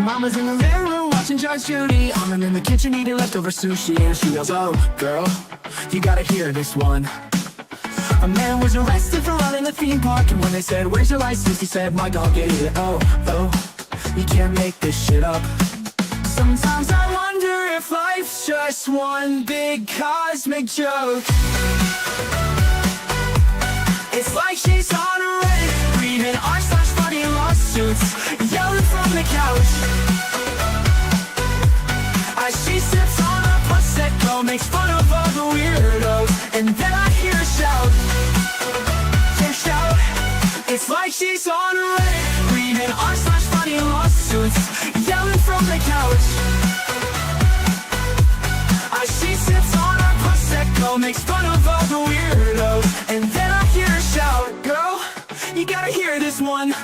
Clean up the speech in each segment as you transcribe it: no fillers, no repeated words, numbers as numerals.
Mama's in the living room watching Judge Judy. I'm in the kitchen eating leftover sushi, and she yells, "Oh, girl, you gotta hear this one." A man was arrested for running the theme park, and when they said, "Where's your license?" he said, "My dog ate it." Oh, you can't make this shit up. Sometimes I wonder if life's just one big cosmic joke. It's like she's on a Reddit, reading r/funny lawsuits, yelling from the couch. As she sips on a Prosecco, makes fun of all the weirdos, and then I hear her shout. Yeah, shout. It's like she's on a Reddit, reading r/funny lawsuits, yelling from the couch. As she sips on a Prosecco, makes fun of all the weirdos, and then I hear her shout. Girl, you gotta hear this one.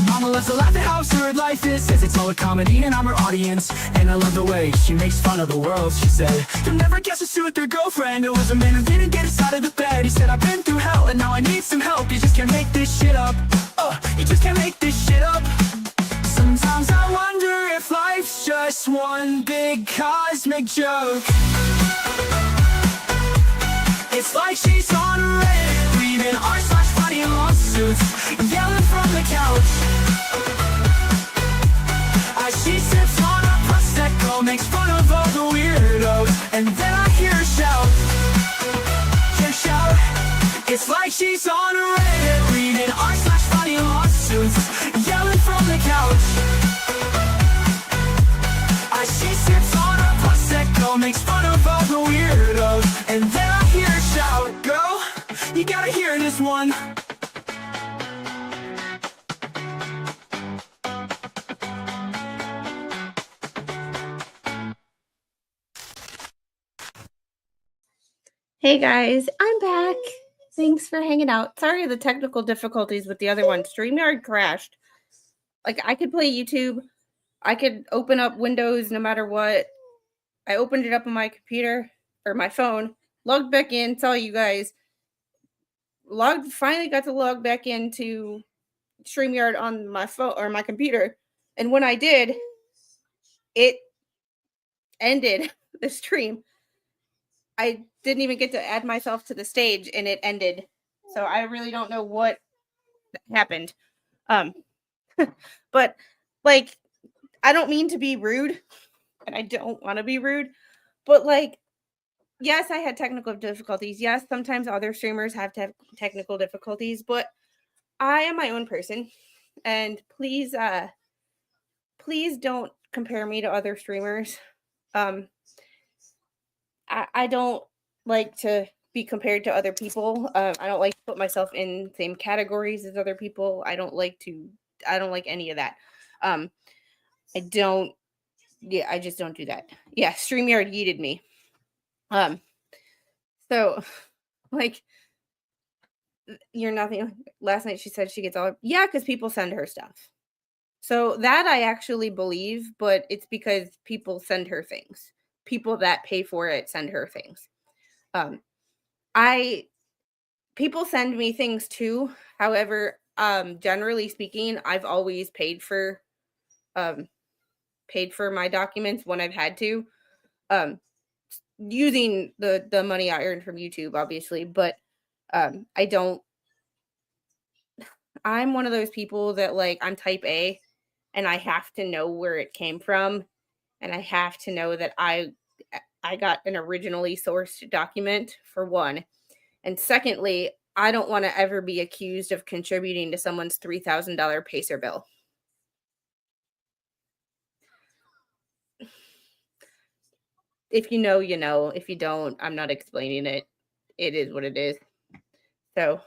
Mama loves to laugh at how absurd life is, says it's all a comedy and I'm her audience. And I love the way she makes fun of the world. She said, "You'll never guess who's with their girlfriend. It was a man who didn't get us out of the bed. He said, I've been through hell and now I need some help. You just can't make this shit up. You just can't make this shit up." Sometimes I wonder if life's just one big cosmic joke. It's like she's on a Reddit, reading r/funny lawsuits, yelling from the couch. As she sips on a Prosecco, makes fun of all the weirdos, and then I hear her shout. Yeah, shout. It's like she's on a Reddit, reading r/funny lawsuits, yelling from the couch. As she sips on a Prosecco, makes fun of all the weirdos, and then I hear her shout. Girl, you gotta hear this one. Hey guys, I'm back. Thanks for hanging out. Sorry the technical difficulties with the other one. StreamYard crashed. Like, I could play YouTube. I could open up Windows no matter what. I opened it up on my computer or my phone, logged back in, saw you guys. Finally got to log back into StreamYard on my phone or my computer. And when I did, it ended the stream. I didn't even get to add myself to the stage and it ended. So I really don't know what happened. But like, I don't mean to be rude and I don't want to be rude, but like, yes, I had technical difficulties. Yes, sometimes other streamers have to have technical difficulties, but I am my own person, and please don't compare me to other streamers. I don't like to be compared to other people. I don't like to put myself in the same categories as other people. I don't like any of that. I just don't do that. Yeah, StreamYard yeeted me. So like, you're nothing. Last night she said she gets all, yeah, because people send her stuff. So that I actually believe, but it's because people send her things. People that pay for it send her things. People send me things too. However, generally speaking, I've always paid for my documents when I've had to, using the money I earned from YouTube, obviously. But I'm one of those people that, like, I'm type A, and I have to know where it came from, and I have to know that I got an originally sourced document, for one. And secondly, I don't want to ever be accused of contributing to someone's $3,000 Pacer bill. If you know, you know. If you don't, I'm not explaining it. It is what it is. So,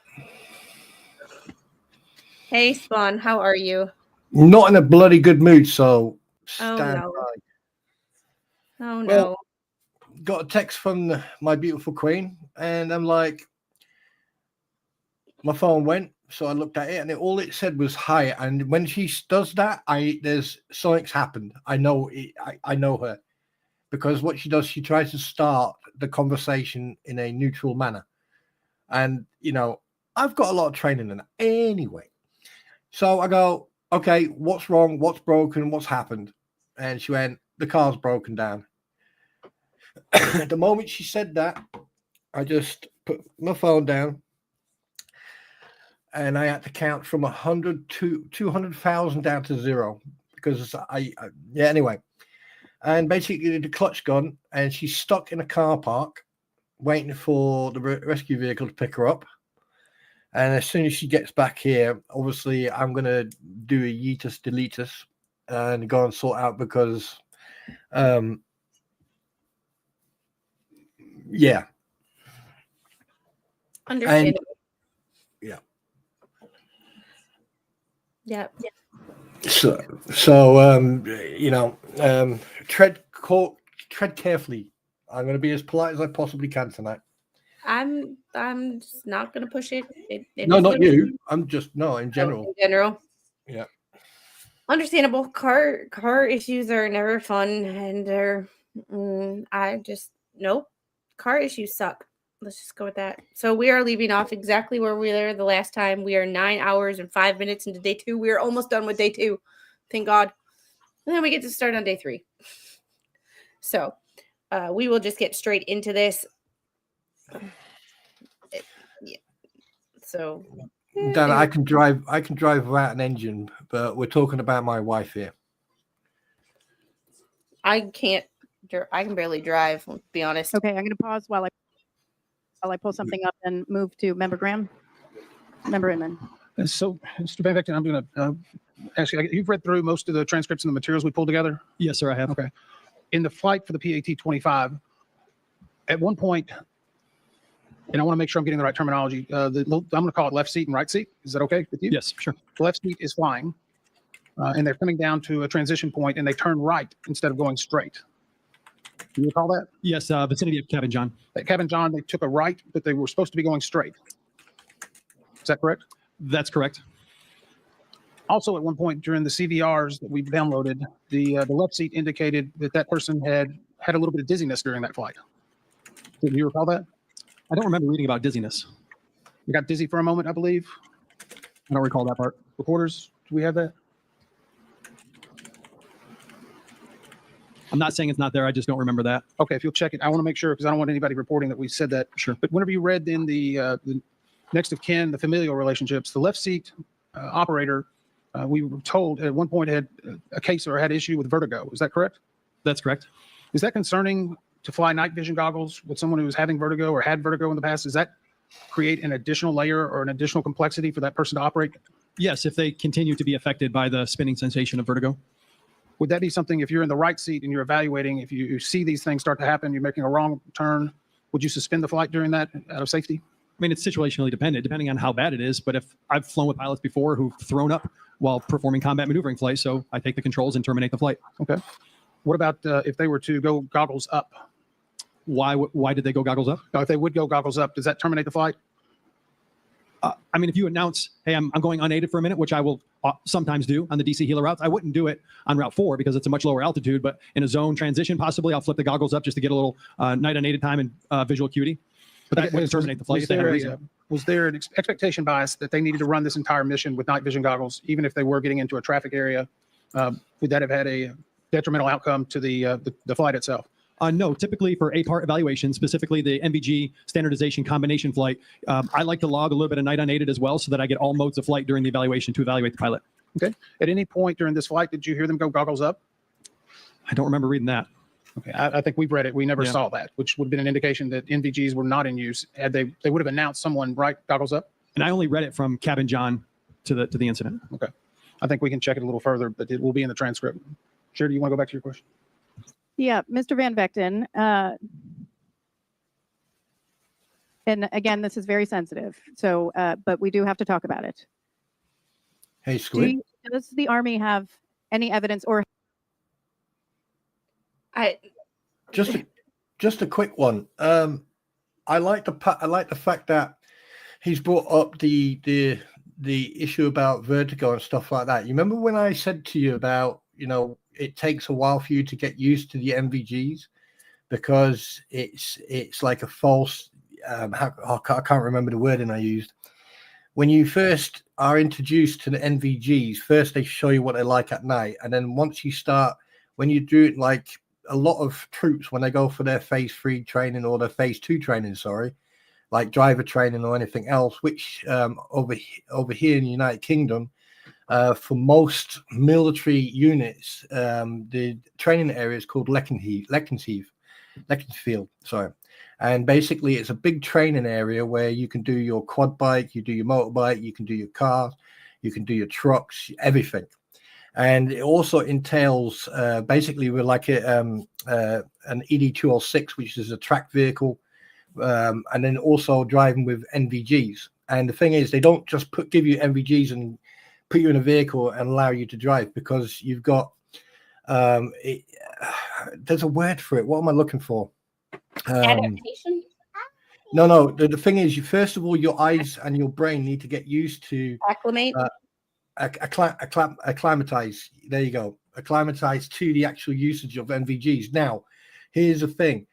hey, Spawn, how are you? Not in a bloody good mood, so stand by. Oh, no. Well, got a text from my beautiful queen, and I'm like, my phone went, so I looked at it, and all it said was hi. And when she does that, there's something's happened. I know it. I know her, because what she does, she tries to start the conversation in a neutral manner. And, you know, I've got a lot of training in that anyway. So I go, okay, what's wrong? What's broken? What's happened? And she went, the car's broken down. The moment she said that, I just put my phone down and I had to count from 100 to 200,000 down to zero because yeah, anyway. And basically the clutch gone and she's stuck in a car park waiting for the rescue vehicle to pick her up. And as soon as she gets back here, obviously I'm going to do a yeetus deletus and go and sort out because, yeah. Understandable. Yeah. Yeah. So tread carefully. I'm going to be as polite as I possibly can tonight. I'm just not gonna push it. No, not you. I'm just in general. In general. Yeah. Understandable. Car issues are never fun, and they're nope. Car issues suck. Let's just go with that. So we are leaving off exactly where we were the last time. We are 9 hours and 5 minutes into day 2. We are almost done with day 2. Thank God. And then we get to start on day 3. So we will just get straight into this. Yeah. So Dan, I can drive without an engine, but we're talking about my wife here. I can barely drive, let's be honest. Okay, I'm going to pause while I pull something up and move to Member Graham. Member Inman. So, Mr. Van Vechten, I'm going to ask you, you've read through most of the transcripts and the materials we pulled together? Yes, sir, I have. Okay. In the flight for the PAT-25, at one point, and I want to make sure I'm getting the right terminology, I'm going to call it left seat and right seat. Is that okay with you? Yes, sure. The left seat is flying, and they're coming down to a transition point, and they turn right instead of going straight. Do you recall that? Yes, vicinity of Cabin John. At Cabin John, they took a right, but they were supposed to be going straight. Is that correct? That's correct. Also, at one point during the CVRs that we've downloaded, the left seat indicated that person had a little bit of dizziness during that flight. Do you recall that? I don't remember reading about dizziness. You got dizzy for a moment, I believe. I don't recall that part. Recorders, do we have that? I'm not saying it's not there. I just don't remember that. Okay, if you'll check it. I want to make sure because I don't want anybody reporting that we said that. Sure. But whenever you read in the next of kin, the familial relationships, the left seat operator, we were told at one point had a case or had issue with vertigo. Is that correct? That's correct. Is that concerning to fly night vision goggles with someone who was having vertigo or had vertigo in the past? Does that create an additional layer or an additional complexity for that person to operate? Yes, if they continue to be affected by the spinning sensation of vertigo. Would that be something, if you're in the right seat and you're evaluating, if you see these things start to happen, you're making a wrong turn, would you suspend the flight during that out of safety? I mean, it's situationally dependent, depending on how bad it is. But if I've flown with pilots before who've thrown up while performing combat maneuvering flights, so I take the controls and terminate the flight. Okay. What about if they were to go goggles up? Why did they go goggles up? Now, if they would go goggles up, does that terminate the flight? I mean, if you announce, hey, I'm going unaided for a minute, which I will sometimes do on the DC healer routes, I wouldn't do it on Route 4 because it's a much lower altitude, but in a zone transition, possibly I'll flip the goggles up just to get a little night unaided time and visual acuity. But that would terminate the flight. Was there an expectation bias that they needed to run this entire mission with night vision goggles, even if they were getting into a traffic area? Would that have had a detrimental outcome to the flight itself? No, typically for A-part evaluation, specifically the MVG standardization combination flight, I like to log a little bit of night unaided as well so that I get all modes of flight during the evaluation to evaluate the pilot. Okay. At any point during this flight, did you hear them go goggles up? I don't remember reading that. Okay. I think we've read it. We never saw that, which would have been an indication that NVGs were not in use. Had they would have announced someone, right, goggles up? And I only read it from Cabin John to the incident. Okay. I think we can check it a little further, but it will be in the transcript. Sure, do you want to go back to your question? Yeah, Mr. Van Vechten. And again, this is very sensitive. So, but we do have to talk about it. Hey, Squid. Does the Army have any evidence or? Just a quick one. I like the fact that he's brought up the issue about vertigo and stuff like that. You remember when I said to you about, it takes a while for you to get used to the MVGs because it's like a false. I can't remember the wording I used, when you first are introduced to the NVGs, first they show you what they're like at night, and then once you start, when you do it, like a lot of troops when they go for their phase 3 training or their phase 2 training, sorry, like driver training or anything else, which over here in the United Kingdom, for most military units, the training area is called Leckensfield, sorry. And basically it's a big training area where you can do your quad bike, you do your motorbike, you can do your car, you can do your trucks, everything. And it also entails basically we're like an ED206, which is a track vehicle, and then also driving with NVGs. And the thing is, they don't just give you NVGs and put you in a vehicle and allow you to drive, because you've got there's a word for it. What am I looking for? Adaptation? No. The thing is, first of all, your eyes and your brain need to get used to Acclimate? acclimatize. There you go. Acclimatize to the actual usage of NVGs. Now, here's the thing.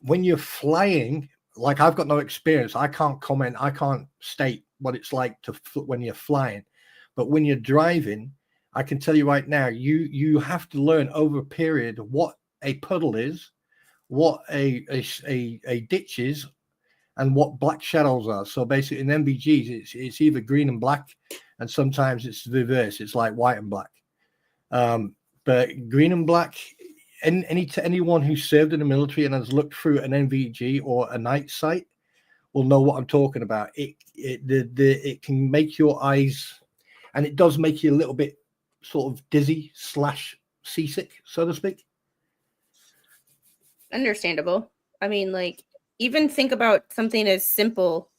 When you're flying, like I've got no experience, I can't comment, I can't state what it's like when you're flying. But when you're driving, I can tell you right now, you have to learn over a period what a puddle is, what a ditch is, and what black shadows are. So basically in NVGs, it's either green and black, and sometimes it's the reverse. It's like white and black. But green and black, anyone who served in the military and has looked through an NVG or a night sight will know what I'm talking about. It can make your eyes, and it does make you a little bit sort of dizzy / seasick, so to speak. Understandable. I mean, like, even think about something as simple,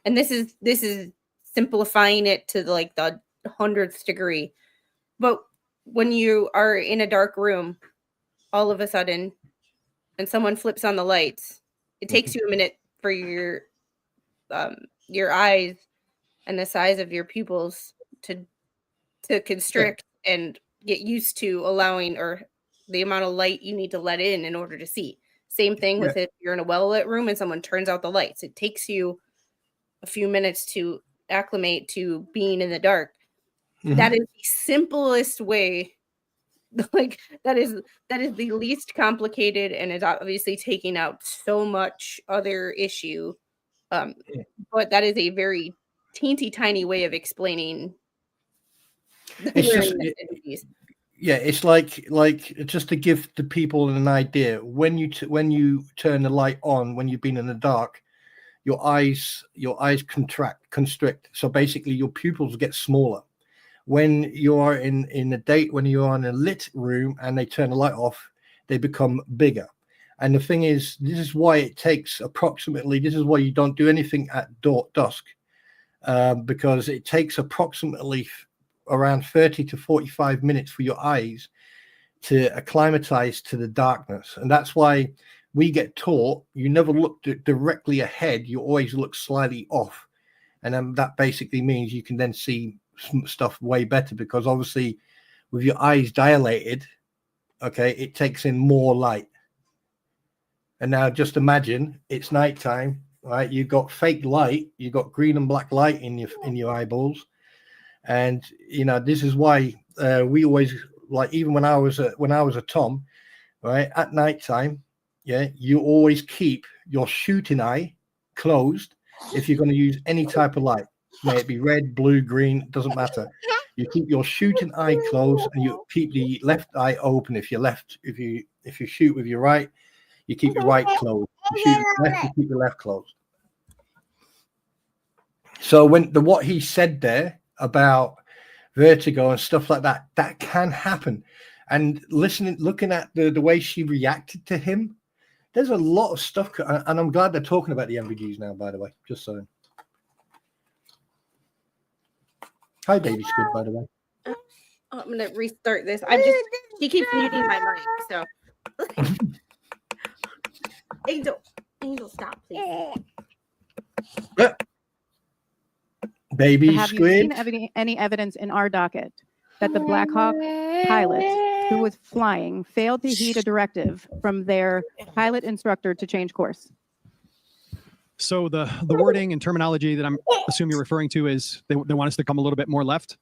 and this is simplifying it to like the 100th degree. But when you are in a dark room, all of a sudden, and someone flips on the lights, it takes you a minute for your eyes and the size of your pupils to constrict and get used to allowing, or the amount of light you need to let in order to see. Same thing with if you're in a well-lit room and someone turns out the lights. It takes you a few minutes to acclimate to being in the dark. That is the simplest way. Like that is the least complicated, and is obviously taking out so much other issue. But that is a very teensy tiny way of explaining. It's like just to give the people an idea, when you turn the light on, when you've been in the dark, your eyes constrict. So basically your pupils get smaller. When you are when you are in a lit room and they turn the light off, they become bigger. And the thing is, this is why it takes approximately, this is why you don't do anything at dusk, because it takes approximately around 30 to 45 minutes for your eyes to acclimatize to the darkness. And that's why we get taught, you never look directly ahead, you always look slightly off. And then that basically means you can then see stuff way better, because obviously with your eyes dilated, okay, it takes in more light. And now just imagine it's nighttime, right? You've got fake light, you've got green and black light in your eyeballs. And you know, this is why we always, like, even when I was a Tom, right, at nighttime, you always keep your shooting eye closed if you're going to use any type of light, may it be red, blue, green, doesn't matter. You keep your shooting eye closed, and you keep the left eye open. If you shoot with your right, you keep your right closed. You shoot with your left, you keep your left closed. So what he said there about vertigo and stuff like that, that can happen. And looking at the way she reacted to him, there's a lot of stuff, and I'm glad they're talking about the MVGs now, by the way, just so. Hi, baby squid, by the way. I'm going to restart this. She keeps muting my mic, so. Angel, stop, please. Baby Have you squid. seen any evidence in our docket that the Black Hawk pilot who was flying failed to heed a directive from their pilot instructor to change course? So the wording and terminology that I'm assuming you're referring to is they want us to come a little bit more left.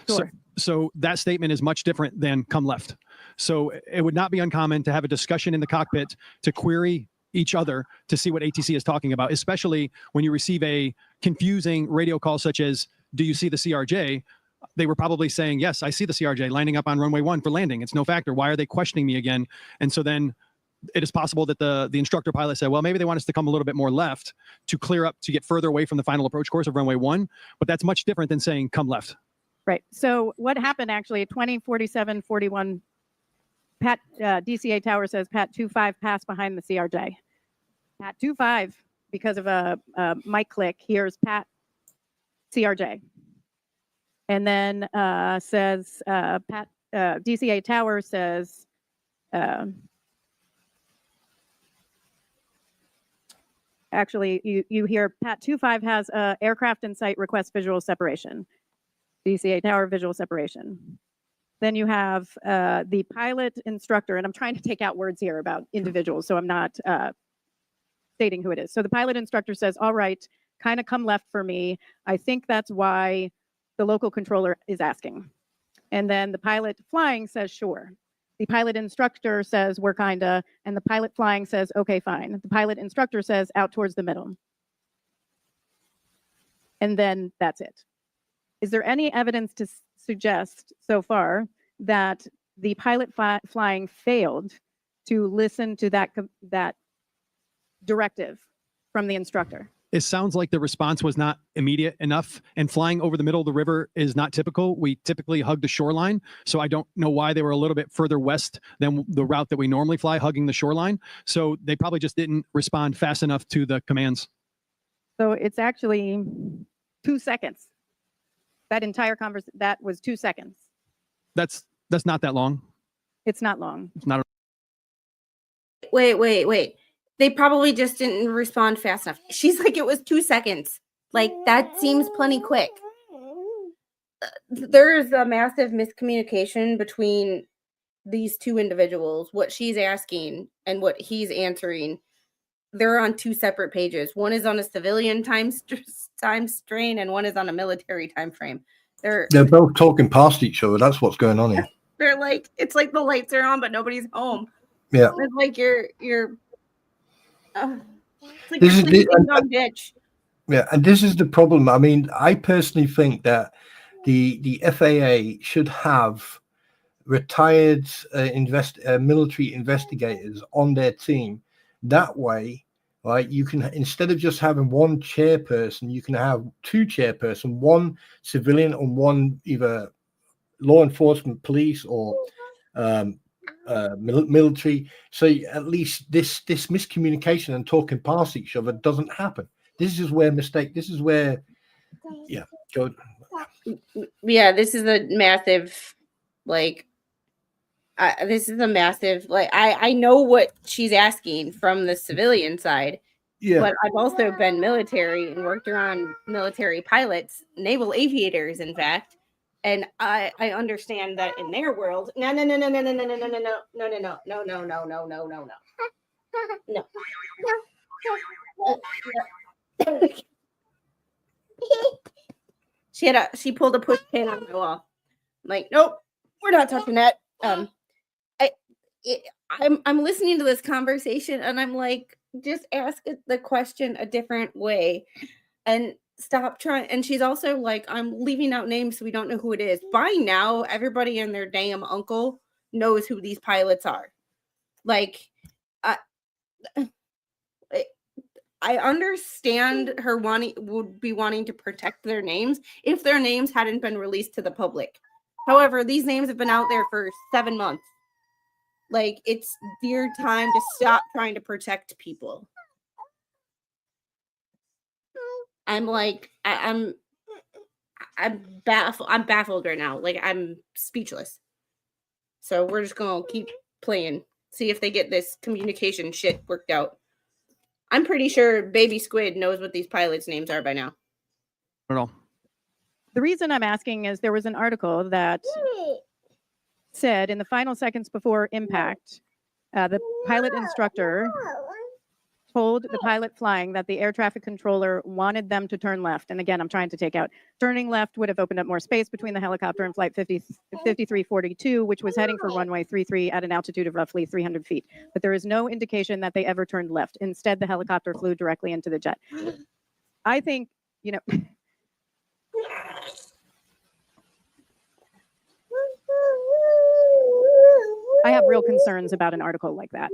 Sure. So that statement is much different than come left. So it would not be uncommon to have a discussion in the cockpit to query each other to see what ATC is talking about, especially when you receive a confusing radio call such as, do you see the CRJ? They were probably saying, yes, I see the CRJ lining up on runway 1 for landing. It's no factor. Why are they questioning me again? And so then it is possible that the instructor pilot said, well, maybe they want us to come a little bit more left to clear up, to get further away from the final approach course of runway 1. But that's much different than saying come left. Right. So what happened actually, 2047-41, Pat, DCA Tower says Pat 25 passed behind the CRJ. Pat 25, because of a mic click, here's Pat CRJ. And then says Pat, DCA Tower says, actually, you hear Pat 25 has aircraft in sight, request visual separation. DCA Tower visual separation. Then you have the pilot instructor, and I'm trying to take out words here about individuals, so I'm not stating who it is. So the pilot instructor says, all right, kind of come left for me. I think that's why the local controller is asking. And then the pilot flying says, sure. The pilot instructor says, we're kinda, and the pilot flying says, okay, fine. The pilot instructor says, out towards the middle. And then that's it. Is there any evidence to suggest so far that the pilot flying failed to listen to that directive from the instructor? It sounds like the response was not immediate enough, and flying over the middle of the river is not typical. We typically hug the shoreline. So I don't know why they were a little bit further west than the route that we normally fly, hugging the shoreline. So they probably just didn't respond fast enough to the commands. So it's actually 2 seconds. That entire conversation, that was 2 seconds. That's not that long. It's not long. It's not. Wait. They probably just didn't respond fast enough. She's like, it was 2 seconds. Like, that seems plenty quick. There's a massive miscommunication between these two individuals, what she's asking and what he's answering. They're on 2 separate pages. One is on a civilian time strain, and one is on a military time frame. They're both talking past each other. That's what's going on here. They're like, it's like the lights are on, but nobody's home. Yeah. It's like you're it's like This you're is sleeping the- on ditch. Yeah, and this is the problem. I mean, I personally think that the FAA should have retired military investigators on their team. That way, right, you can, instead of just having one chairperson, you can have 2 chairpersons, one civilian and one either law enforcement, police, or military. So at least this miscommunication and talking past each other doesn't happen. This is where this is where This is a massive, like, I know what she's asking from the civilian side. Yeah. But I've also been military and worked around military pilots, naval aviators, in fact. And I understand that in their world, no. She pulled a push pin on my wall. I'm like, nope, we're not touching that. I'm listening to this conversation and I'm like, just ask the question a different way and stop trying. And she's also like, I'm leaving out names so we don't know who it is. By now, everybody and their damn uncle knows who these pilots are. Like, I understand her would be wanting to protect their names if their names hadn't been released to the public. However, these names have been out there for 7 months. Like, it's your time to stop trying to protect people. I'm like, I'm baffled. I'm baffled right now. Like, I'm speechless. So we're just gonna keep playing, see if they get this communication shit worked out. I'm pretty sure Baby Squid knows what these pilots' names are by now. Not at all. The reason I'm asking is there was an article that said in the final seconds before impact, the pilot instructor told the pilot flying that the air traffic controller wanted them to turn left. And again, I'm trying to take out, turning left would have opened up more space between the helicopter and flight 5342, which was heading for runway 33 at an altitude of roughly 300 feet. But there is no indication that they ever turned left. Instead, the helicopter flew directly into the jet. I think, you know, I have real concerns about an article like that.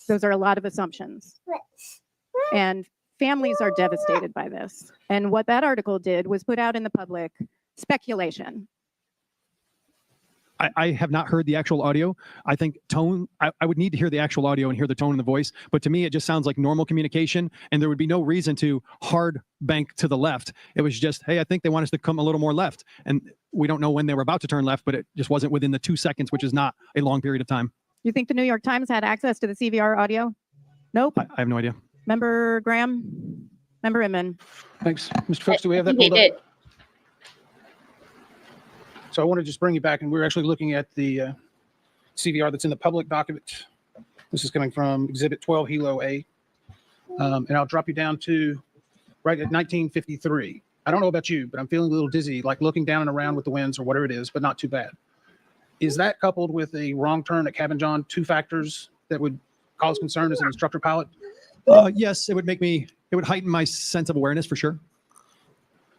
Those are a lot of assumptions. And families are devastated by this. And what that article did was put out in the public speculation. I have not heard the actual audio. I think tone, I would need to hear the actual audio and hear the tone in the voice. But to me, it just sounds like normal communication. And there would be no reason to hard bank to the left. It was just, hey, I think they want us to come a little more left. And we don't know when they were about to turn left, but it just wasn't within the 2 seconds, which is not a long period of time. You think the New York Times had access to the CVR audio? Nope. I have no idea. Member Graham? Member Inman? Thanks. Mr. Phipps, do we have that He pulled did. up? So I want to just bring you back, and we're actually looking at the CVR that's in the public document. This is coming from Exhibit 12, Helo A. And I'll drop you down to right at 1953. I don't know about you, but I'm feeling a little dizzy, like looking down and around with the winds or whatever it is, but not too bad. Is that coupled with a wrong turn at Cabin John, 2 factors that would cause concern as an instructor pilot? Yes, it would heighten my sense of awareness for sure.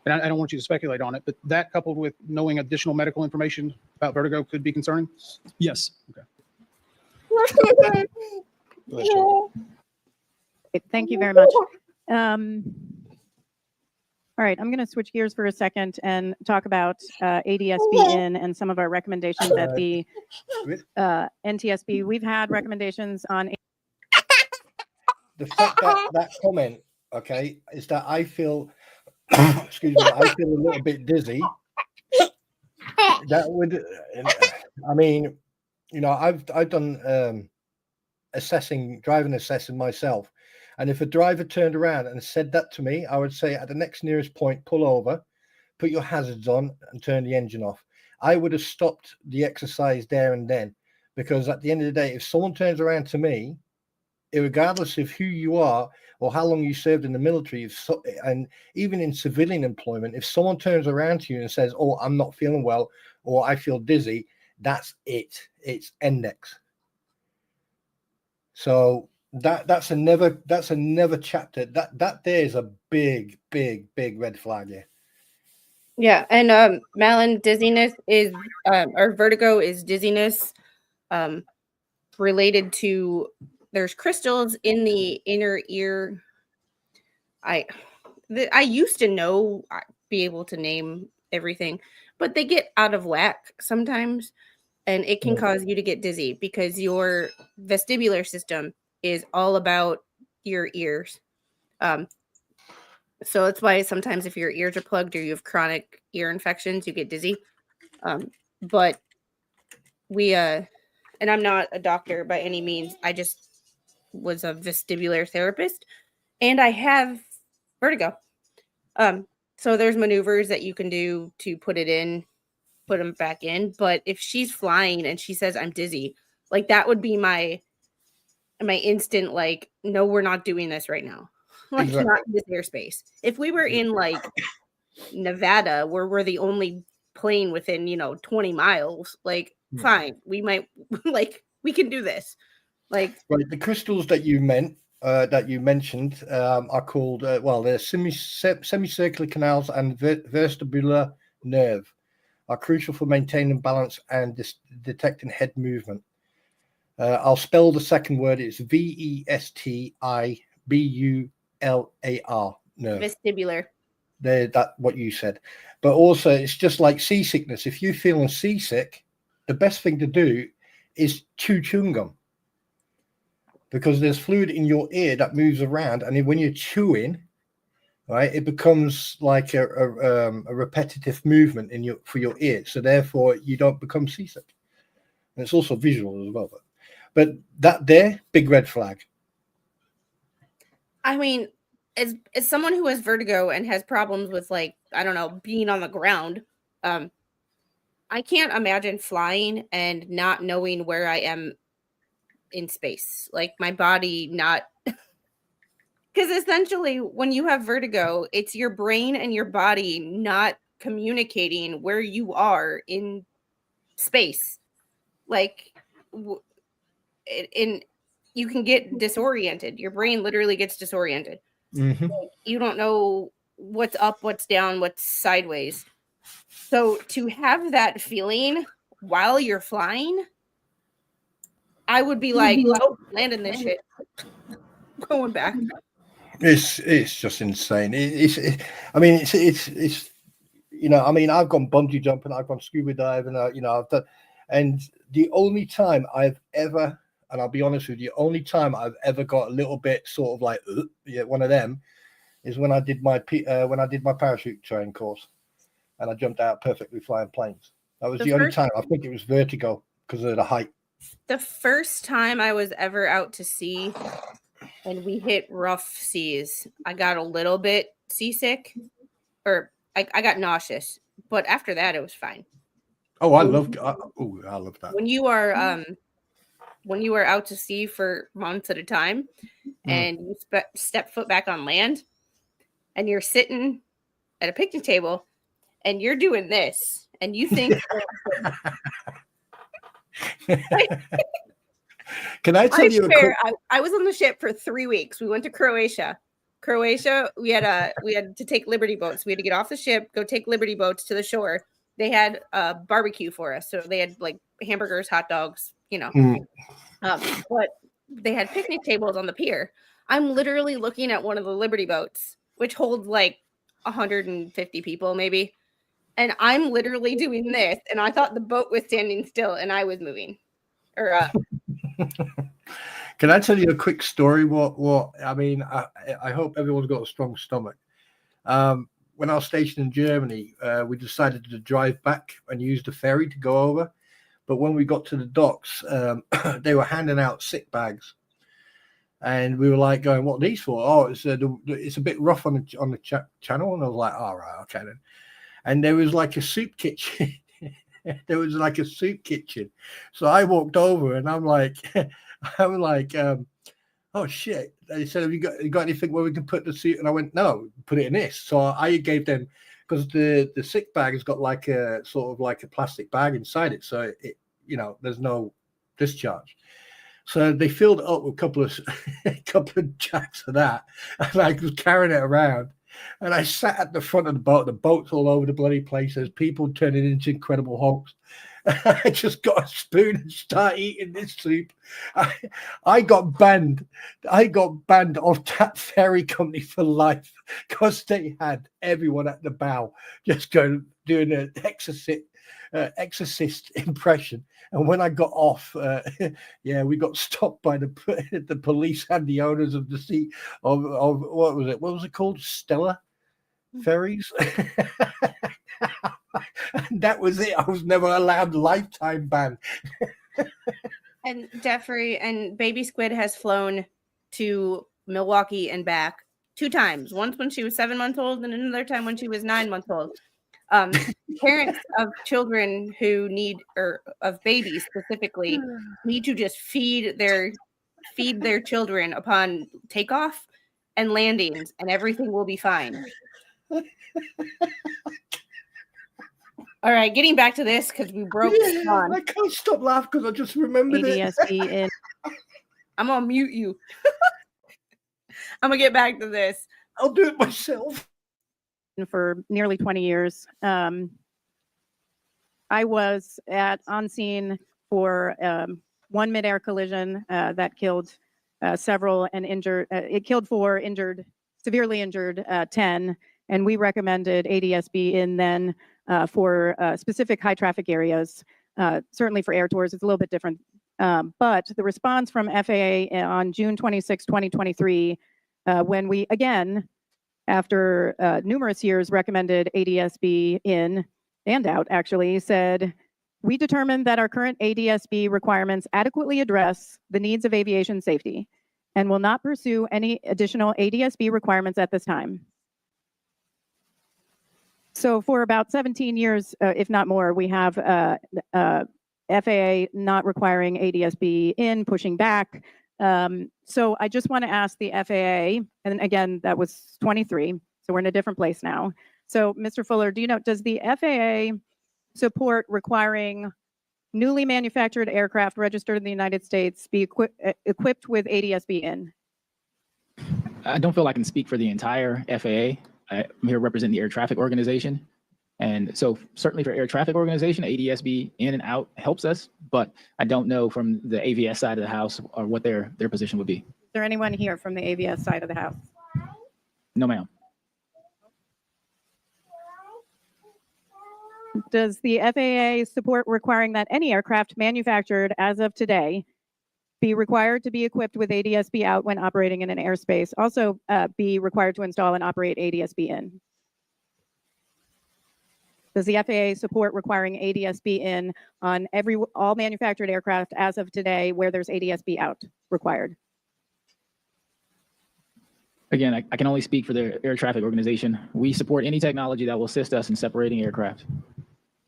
And I don't want you to speculate on it, but that coupled with knowing additional medical information about vertigo could be concerning? Yes. Thank you very much. All right, I'm going to switch gears for a second and talk about ADSB in and some of our recommendations at the NTSB. We've had recommendations on. The fact that that comment, okay, is that I feel, excuse me, I feel a little bit dizzy. That would, I mean, you know, I've done driving assessing myself. And if a driver turned around and said that to me, I would say at the next nearest point, pull over, put your hazards on and turn the engine off. I would have stopped the exercise there and then, because at the end of the day, if someone turns around to me, regardless of who you are or how long you served in the military, and even in civilian employment, if someone turns around to you and says, oh, I'm not feeling well, or I feel dizzy, that's it. It's index. So that's a never chapter. That there is a big red flag here. Yeah, and Malin, dizziness is or vertigo is dizziness related to, there's crystals in the inner ear. I used to be able to name everything, but they get out of whack sometimes, and it can cause you to get dizzy because your vestibular system is all about your ears. So that's why sometimes if your ears are plugged or you have chronic ear infections, you get dizzy. But we, and I'm not a doctor by any means. I just was a vestibular therapist and I have vertigo. So there's maneuvers that you can do to put them back in. But if she's flying and she says, I'm dizzy, like that would be my instant, like, no, we're not doing this right now. Like, Exactly. not in this airspace. If we were in like Nevada, where we're the only plane within, 20 miles, like, fine, we might, like, we can do this. Like, right, the crystals that you mentioned are called they're semicircular canals and vestibular nerve, are crucial for maintaining balance and detecting head movement. I'll spell the second word. It's VESTIBULAR, nerve. vestibular. That what you said. But also, it's just like seasickness. If you're feeling seasick, the best thing to do is chew chewing gum, because there's fluid in your ear that moves around, and when you're chewing, right, it becomes like a repetitive movement for your ear. So therefore, you don't become seasick. And it's also visual as well. But that there, big red flag. I mean, as someone who has vertigo and has problems with, like, I don't know, being on the ground, I can't imagine flying and not knowing where I am in space. Like, my body not Because essentially, when you have vertigo, it's your brain and your body not communicating where you are in space. Like, you can get disoriented. Your brain literally gets disoriented. Hmm. You don't know what's up, what's down, what's sideways. So to have that feeling while you're flying, I would be like, oh, landing this shit. Going back. It's just insane. I mean, it's you know, I mean, I've gone bungee jumping, I've gone scuba diving, you know, I've done, and the only time I've ever, and I'll be honest with you, only time I've ever got a little bit sort of like, yeah, one of them, is when I did my parachute training course, and I jumped out perfectly flying planes. That was the only time. I think it was vertigo because of the height. The first time I was ever out to sea and we hit rough seas, I got a little bit seasick, or I got nauseous, but after that it was fine. Oh, I love that. When you are out to sea for months at a time and you step foot back on land and you're sitting at a picnic table and you're doing this and you think Can I tell you? I was on the ship for 3 weeks. We went to Croatia. We had to take Liberty boats. We had to get off the ship, go take Liberty boats to the shore. They had a barbecue for us, so they had like hamburgers, hot dogs, you know. But they had picnic tables on the pier. I'm literally looking at one of the Liberty boats, which holds like 150 people, maybe. And I'm literally doing this, and I thought the boat was standing still, and I was moving. Can I tell you a quick story? What I mean, I hope everyone's got a strong stomach. When I was stationed in Germany, we decided to drive back and use the ferry to go over. But when we got to the docks, they were handing out sick bags, and we were like going, "What are these for?" Oh, it's a bit rough on the channel, and I was like, "All right, okay then." And there was like a soup kitchen. So I walked over, and I'm like, oh shit. They said, have you got anything where we can put the soup? And I went, no, put it in this. So I gave them, because the sick bag has got like a sort of like a plastic bag inside it, so it you know, there's no discharge. So they filled it up with a couple of jacks of that, and I was carrying it around. And I sat at the front of the boat. The boat's all over the bloody place. There's people turning into Incredible Hulks. I just got a spoon and started eating this soup. I got banned. I got banned off that ferry company for life because they had everyone at the bow just doing an exorcist impression. And when I got off, we got stopped by the police and the owners of the sea of what was it? What was it called? Stella ferries. And that was it. I was never allowed lifetime ban. And Jeffrey and Baby Squid has flown to Milwaukee and back 2 times. Once when she was 7 months old, and another time when she was 9 months old. Parents of children who of babies specifically, need to just feed their children upon takeoff and landings, and everything will be fine. All right, getting back to this because we broke Spawn. I can't stop laughing because I just remembered NTSB I'm gonna mute you. I'm gonna get back to this. I'll do it myself. For nearly 20 years. I was on scene for one midair collision that killed several and injured. It killed 4, severely injured 10, and we recommended ADSB in then for specific high traffic areas. Certainly for air tours, it's a little bit different. But the response from FAA on June 26, 2023, when we again, after numerous years recommended ADSB in and out, actually said, we determined that our current ADSB requirements adequately address the needs of aviation safety and will not pursue any additional ADSB requirements at this time. So for about 17 years, if not more, we have FAA not requiring ADSB in, pushing back. So I just want to ask the FAA, and again, that was 23, so we're in a different place now. So, Mr. Fuller, do you know, does the FAA support requiring newly manufactured aircraft registered in the United States be equipped with ADS-B in? I don't feel I can speak for the entire FAA. I'm here representing the Air Traffic Organization. And so certainly for Air Traffic Organization, ADS-B in and out helps us, but I don't know from the AVS side of the house or what their position would be. Is there anyone here from the AVS side of the house? No, ma'am. Does the FAA support requiring that any aircraft manufactured as of today be required to be equipped with ADS-B out when operating in an airspace, also be required to install and operate ADS-B in? Does the FAA support requiring ADS-B in on all manufactured aircraft as of today where there's ADS-B out required? Again, I can only speak for the Air Traffic Organization. We support any technology that will assist us in separating aircraft.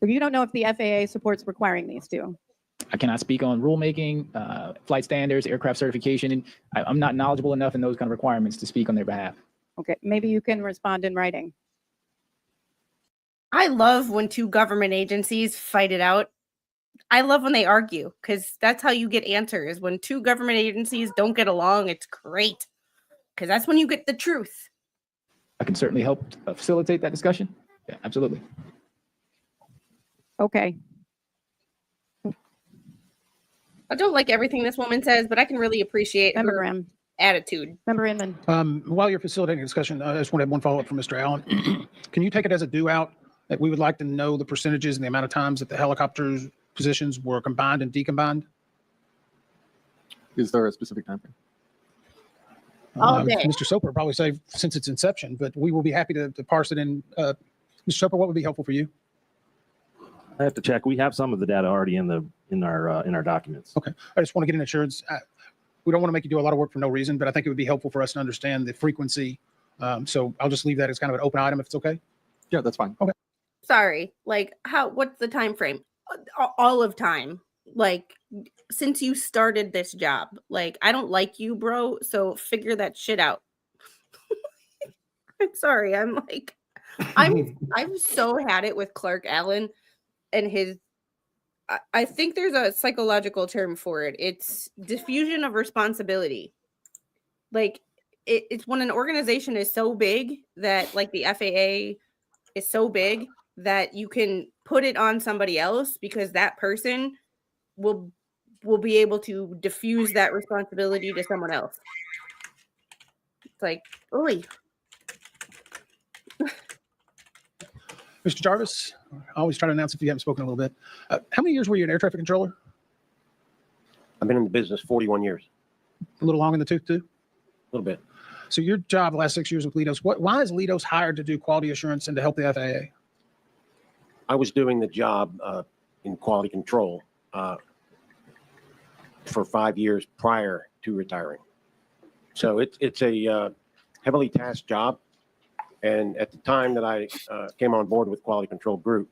So you don't know if the FAA supports requiring these two? I cannot speak on rulemaking, flight standards, aircraft certification, and I'm not knowledgeable enough in those kind of requirements to speak on their behalf. Okay, maybe you can respond in writing. I love when two government agencies fight it out. I love when they argue because that's how you get answers. When two government agencies don't get along, it's great because that's when you get the truth. I can certainly help facilitate that discussion. Yeah, absolutely. Okay. I don't like everything this woman says, but I can really appreciate Member her Graham. attitude. Member Inman. While you're facilitating a discussion, I just want to have one follow-up from Mr. Allen. Can you take it as a do out that we would like to know the percentages and the amount of times that the helicopters positions were combined and decombined? Is there a specific time frame? All day. Mr. Soper probably say since its inception, but we will be happy to parse it in. Mr. Soper, what would be helpful for you? I have to check. We have some of the data already in our documents. Okay. I just want to get an assurance. We don't want to make you do a lot of work for no reason, but I think it would be helpful for us to understand the frequency. So I'll just leave that as kind of an open item if it's okay. Yeah, that's fine. Okay. Sorry, like what's the time frame? All of time. Like since you started this job. Like I don't like you, bro, so figure that shit out. I'm sorry. I've so had it with Clark Allen and his I think there's a psychological term for it. It's diffusion of responsibility. Like it's when an organization is so big that like the FAA is so big that you can put it on somebody else because that person will be able to diffuse that responsibility to someone else. It's like, oi. Mr. Jarvis, I always try to announce if you haven't spoken a little bit. How many years were you an air traffic controller? I've been in the business 41 years, A little long in the tooth too? a little bit. So your job the last 6 years with Lidos, why is Lidos hired to do quality assurance and to help the FAA? I was doing the job in quality control for 5 years prior to retiring. So it's a heavily tasked job. And at the time that I came on board with Quality Control Group,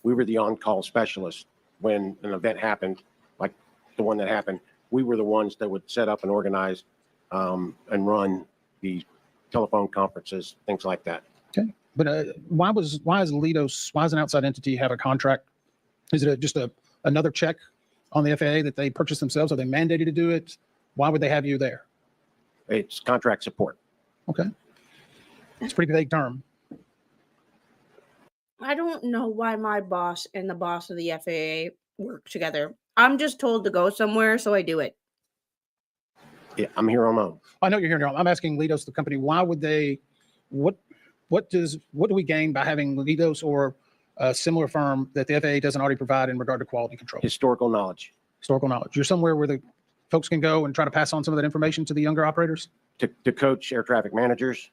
we were the on-call specialists. When an event happened, like the one that happened, we were the ones that would set up and organize and run the telephone conferences, things like that. Okay. But why is Lidos, why does an outside entity have a contract? Is it just another check on the FAA that they purchase themselves? Are they mandated to do it? Why would they have you there? It's contract support. Okay. It's a pretty vague term. I don't know why my boss and the boss of the FAA work together. I'm just told to go somewhere, so I do it. Yeah, I'm here on my own. I know you're here now. I'm asking Lidos, the company, why would they, what do we gain by having Lidos or a similar firm that the FAA doesn't already provide in regard to quality control? Historical knowledge Historical knowledge. You're somewhere where the folks can go and try to pass on some of that information to the younger operators? to coach air traffic managers.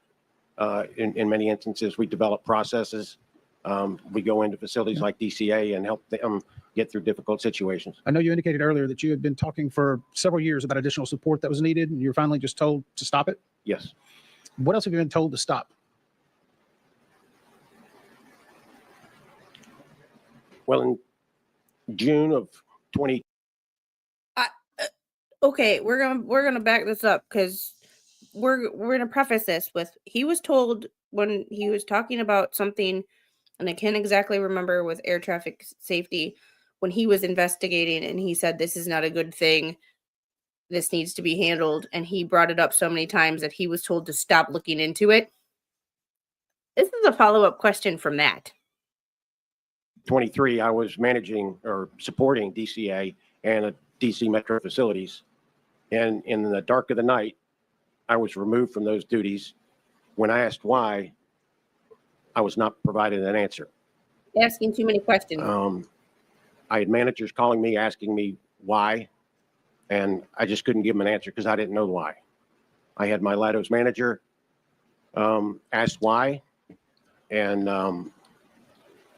In many instances, we develop processes. We go into facilities like DCA and help them get through difficult situations. I know you indicated earlier that you had been talking for several years about additional support that was needed, and you're finally just told to stop it. Yes. What else have you been told to stop? Well, in June of 20, Okay, we're gonna back this up because we're gonna preface this with he was told when he was talking about something, and I can't exactly remember with air traffic safety when he was investigating, and he said this is not a good thing. This needs to be handled, and he brought it up so many times that he was told to stop looking into it. This is a follow-up question from that. 23, I was managing or supporting DCA and DC Metro facilities. And in the dark of the night, I was removed from those duties. When I asked why, I was not provided an answer. Asking too many questions. I had managers calling me, asking me why, and I just couldn't give them an answer because I didn't know why. I had my Lados manager asked why, and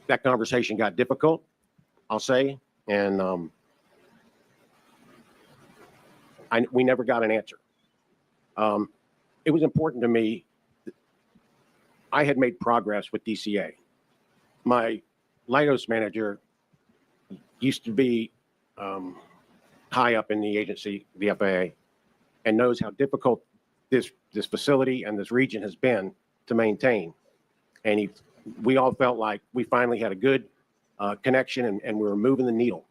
that conversation got difficult, I'll say, and we never got an answer. It was important to me. I had made progress with DCA. My Lados manager used to be high up in the agency, the FAA, and knows how difficult this facility and this region has been to maintain. And we all felt like we finally had a good connection and we were moving the needle.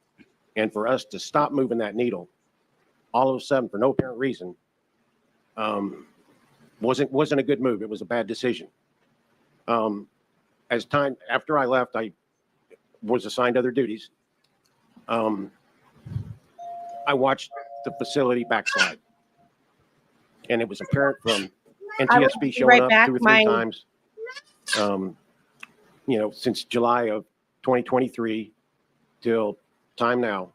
And for us to stop moving that needle, all of a sudden, for no apparent reason, wasn't a good move. It was a bad decision. After I left, I was assigned other duties. I watched the facility backslide, and it was apparent from NTSB showing up 2 or 3 times. Since July of 2023 till time now,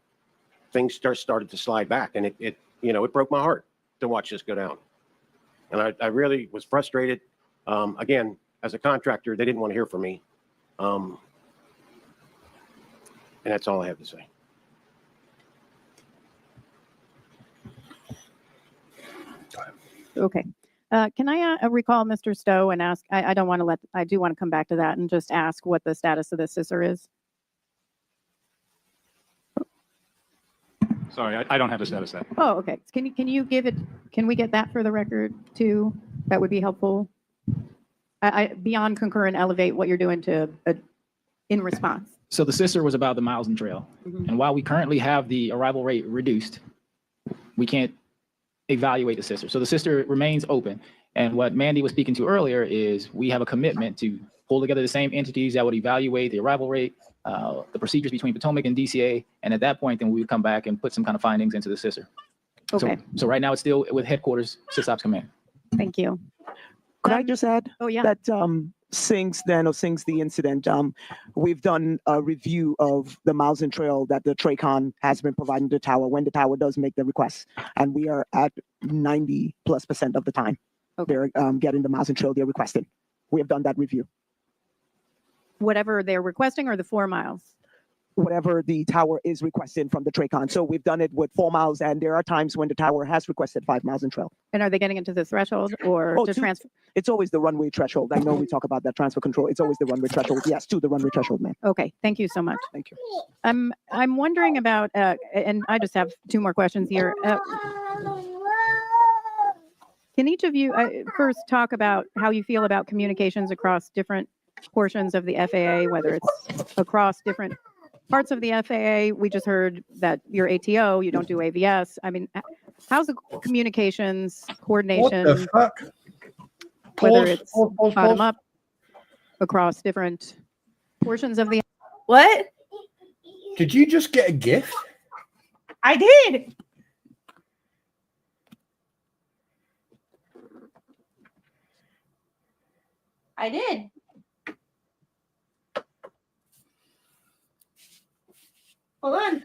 things started to slide back, and it broke my heart to watch this go down. And I really was frustrated. Again, as a contractor, they didn't want to hear from me. And that's all I have to say. Okay. Can I recall Mr. Stowe and ask, I do want to come back to that and just ask what the status of the CISR is. Sorry, I don't have the status of that. Oh, okay. Can you give it, can we get that for the record too? That would be helpful. Beyond concur and elevate what you're doing to in response. So the CISR was about the miles and trail. Mhm. And while we currently have the arrival rate reduced, we can't evaluate the CISR. So the CISR remains open. And what Mandy was speaking to earlier is we have a commitment to pull together the same entities that would evaluate the arrival rate, the procedures between Potomac and DCA. And at that point, then we would come back and put some kind of findings into the CISR. Okay. So right now it's still with headquarters, SysOps Command. Thank you. Could I just add Oh, yeah. that since the incident, we've done a review of the miles and trail that the TRACON has been providing the tower when the tower does make the request. And we are at 90+% of the time. Okay. They're getting the miles and trail they're requesting. We have done that review. Whatever they're requesting or the 4 miles? Whatever the tower is requesting from the TRACON. So we've done it with 4 miles, and there are times when the tower has requested 5 miles and trail. And are they getting into the threshold or to transfer? It's always the runway threshold. I know we talk about that transfer control. It's always the runway threshold. Yes, to the runway threshold, ma'am. Okay, thank you so much. Thank you. I'm wondering about, and I just have 2 more questions here. Can each of you first talk about how you feel about communications across different portions of the FAA, whether it's across different parts of the FAA? We just heard that you're ATO, you don't do AVS. I mean, how's the communications coordination? What the fuck? Whether Pause, it's pause, bottom pause. up across different portions of the. What? Did you just get a gift? I did. I did. Hold on.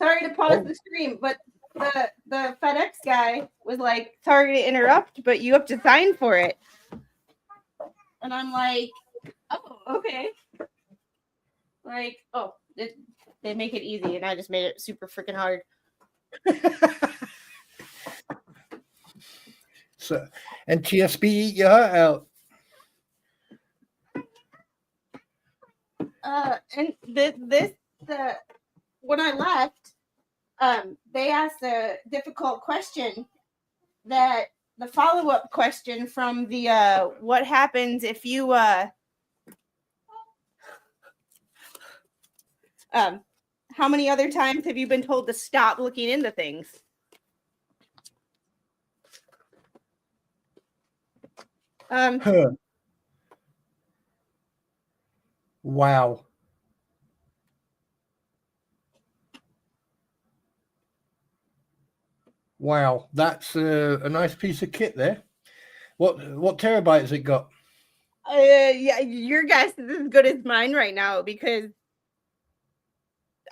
Sorry to pause the stream, but the FedEx guy was like, sorry to interrupt, but you have to sign for it. And I'm like, oh, okay. Like, oh, they make it easy, and I just made it super freaking hard. So, NTSB, eat your heart out. And when I left, they asked a difficult question, that the follow-up question from the what happens if you how many other times have you been told to stop looking into things? Huh. Wow. Wow, that's a nice piece of kit there. What terabytes it got? Yeah, your guess is as good as mine right now because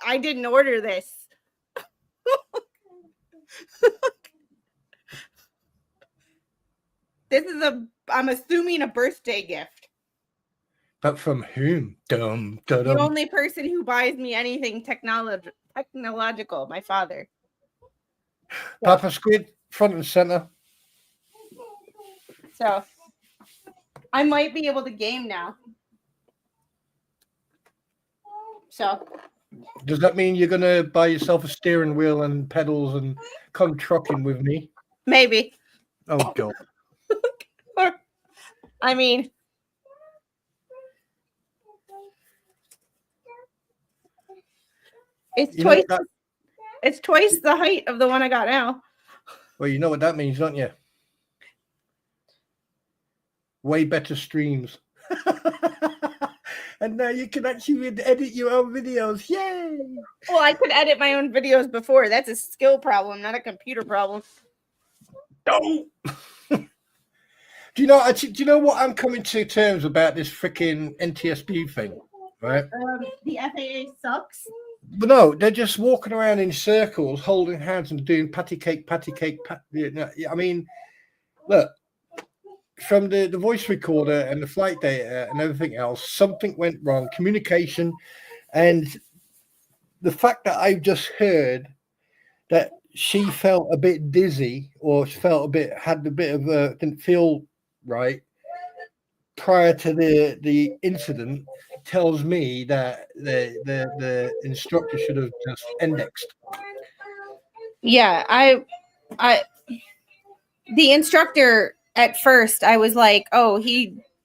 I didn't order this. This is I'm assuming a birthday gift. But from whom? Dum, The dum. only person who buys me anything technological, my father. Papa Squid, front and center. So I might be able to game now. So Does that mean you're gonna buy yourself a steering wheel and pedals and come trucking with me? maybe. Oh God. I mean, it's You know twice. what that, It's twice the height of the one I got now. well, you know what that means, don't you? Way better streams. And now you can actually edit your own videos. Yay! Well, I could edit my own videos before. That's a skill problem, not a computer problem. Don't. Do you know what I'm coming to terms about this freaking NTSB thing, right? The FAA sucks. But no, they're just walking around in circles, holding hands and doing patty cake. I mean, look, from the voice recorder and the flight data and everything else, something went wrong. Communication, and the fact that I just heard that she felt a bit dizzy or had a bit of didn't feel right prior to the incident tells me that the instructor should have just indexed. Yeah, I the instructor at first I was like, oh,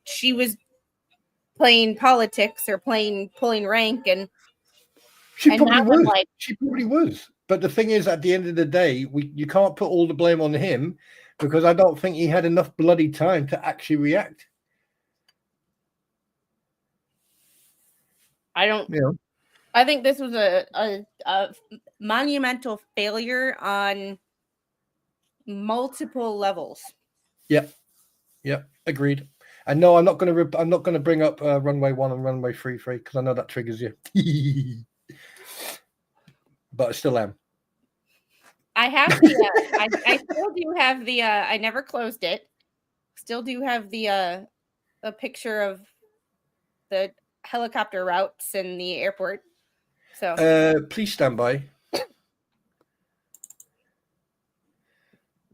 she was playing politics or pulling rank, and She probably now I'm was. like, She probably was. But the thing is, at the end of the day, you can't put all the blame on him because I don't think he had enough bloody time to actually react. I don't. You know, I think this was a monumental failure on multiple levels. Yep, agreed. And no, I'm not going to bring up runway 1 and runway 33 because I know that triggers you. But I still am. I have the. I still do have the. I never closed it. Still do have the. A picture of the helicopter routes in the airport. So. Please stand by.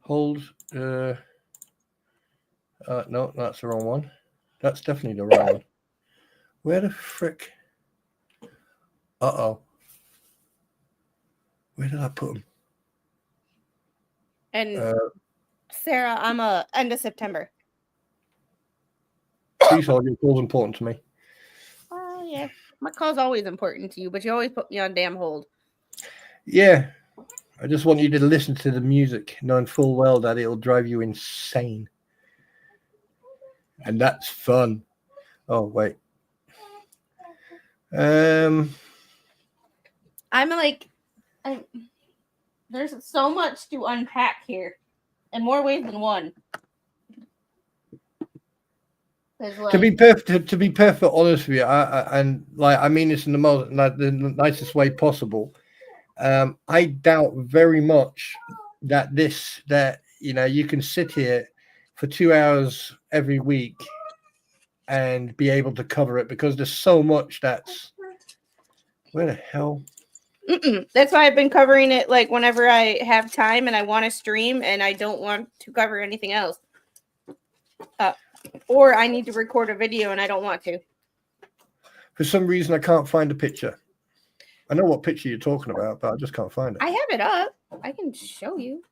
Hold. No, that's the wrong one. That's definitely the wrong one. Where the frick? Uh-oh. Where did I put them? And Sarah, I'm end of September. Please hold, your call's important to me. Yeah. My call's always important to you, but you always put me on damn hold. Yeah. I just want you to listen to the music, knowing full well that it'll drive you insane. And that's fun. Oh, wait. I'm like, there's so much to unpack here in more ways than one. Like, to be perfect honest with you, I mean this in the nicest way possible. I doubt very much that you can sit here for 2 hours every week and be able to cover it because there's so much that's where the hell. That's why I've been covering it like whenever I have time and I want to stream and I don't want to cover anything else. Or I need to record a video and I don't want to. For some reason, I can't find a picture. I know what picture you're talking about, but I just can't find it. I have it up. I can show you.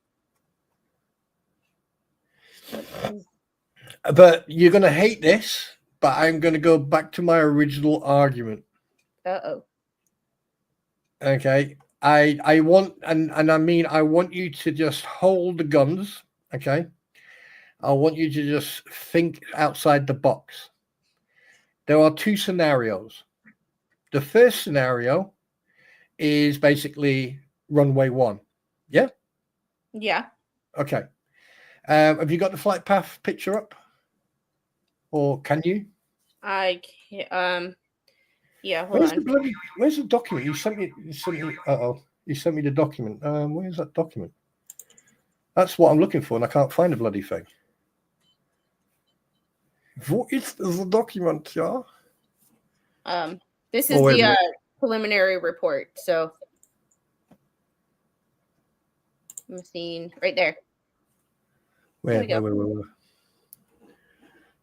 But you're going to hate this, but I'm going to go back to my original argument. Uh-oh. Okay. I want, and I mean, I want you to just hold the guns. Okay. I want you to just think outside the box. There are two scenarios. The first scenario is basically runway 1. Yeah? Yeah. Okay. Have you got the flight path picture up? Or can you? I can't, yeah, hold on. Where's the document? You sent me, you sent me the document. Where's that document? That's what I'm looking for, and I can't find the bloody thing. What is the document, yeah? This is the preliminary report. So I'm seeing right there. Where? we go.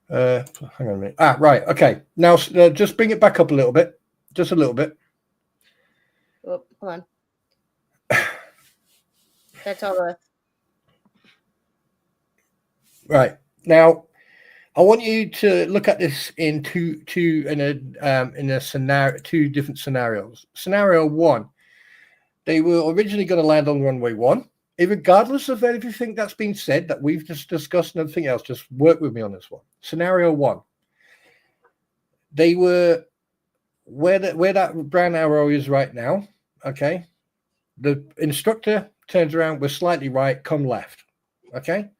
Hang on a minute. Right. Okay. Now, just bring it back up a little bit. Just a little bit. Oh, hold on. That's all the. Right. Now, I want you to look at this in two different scenarios. Scenario 1, they were originally going to land on runway 1. Regardless of everything that's been said that we've just discussed and everything else, just work with me on this one. Scenario 1, they were where that brown arrow is right now. Okay, the instructor turns around, we're slightly right, come left. Okay,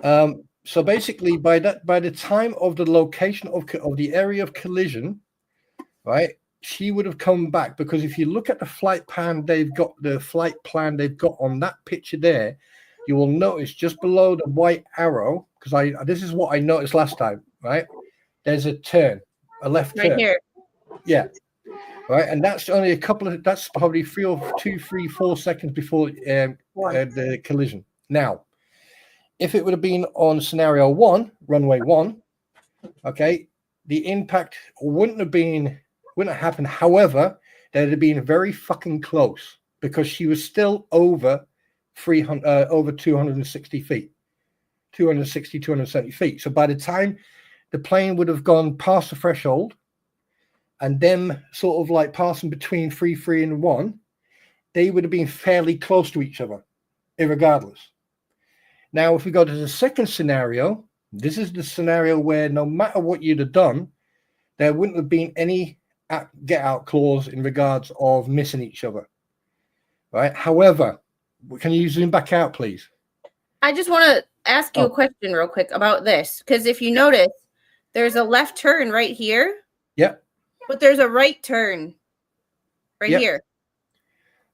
so basically by the time of the location of the area of collision, right, she would have come back, because if you look at the flight plan they've got on that picture there, you will notice just below the white arrow, because this is what I noticed last time, right? There's a turn, a left turn. Right here. Yeah. Right. And that's only that's probably 3, 4 seconds before the collision. Now, if it would have been on scenario 1, runway 1, okay, the impact wouldn't have happened. However, they'd have been very fucking close, because she was still over 260 feet, 270 feet. So by the time the plane would have gone past the threshold, and them sort of like passing between 3 and 1, they would have been fairly close to each other, irregardless. Now, if we go to the second scenario, this is the scenario where no matter what you'd have done, there wouldn't have been any get out clause in regards of missing each other. Right. However, can you zoom back out, please? I just want to ask you a question real quick about this, because if you notice, there's a left turn right here. Yep. But there's a right turn right here.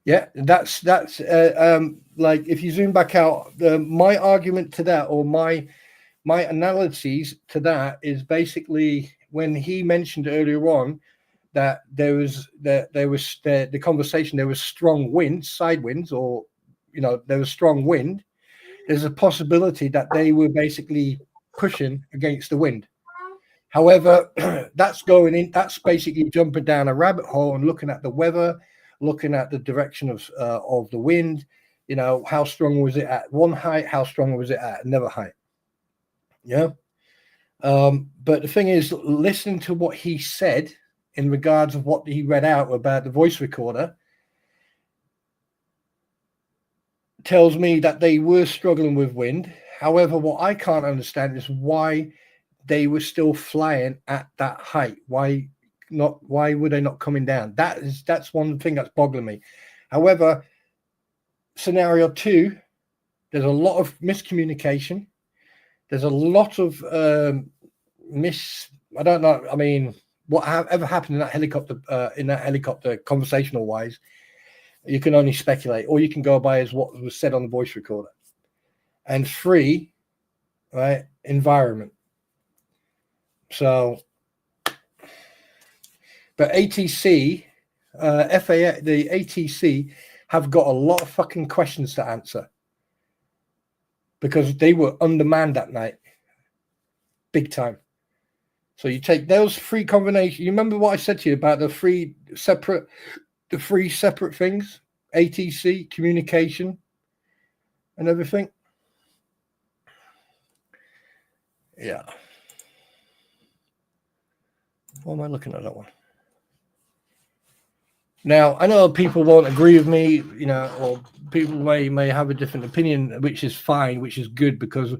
Yeah, that's like, if you zoom back out, my argument to that, or my analyses to that, is basically when he mentioned earlier on that there was the conversation, there was strong winds, side winds, or there was strong wind. There's a possibility that they were basically pushing against the wind. However, that's basically jumping down a rabbit hole and looking at the weather, looking at the direction of the wind. How strong was it at one height? How strong was it at another height? Yeah. But the thing is, listening to what he said in regards of what he read out about the voice recorder tells me that they were struggling with wind. However, what I can't understand is why they were still flying at that height. Why were they not coming down? That's one thing that's boggling me. However, scenario 2, there's a lot of miscommunication. There's a lot of I don't know. I mean, what ever happened in that helicopter, conversational wise, you can only speculate, or you can go by as what was said on the voice recorder. And 3, right, environment. So, but ATC, FAA, the ATC have got a lot of fucking questions to answer, because they were undermanned that night, big time. So you take those 3 combinations. You remember what I said to you about the 3 separate the three separate things, ATC, communication, and everything. Yeah. What am I looking at that one? Now, I know people won't agree with me, you know, or people may have a different opinion, which is fine, which is good, because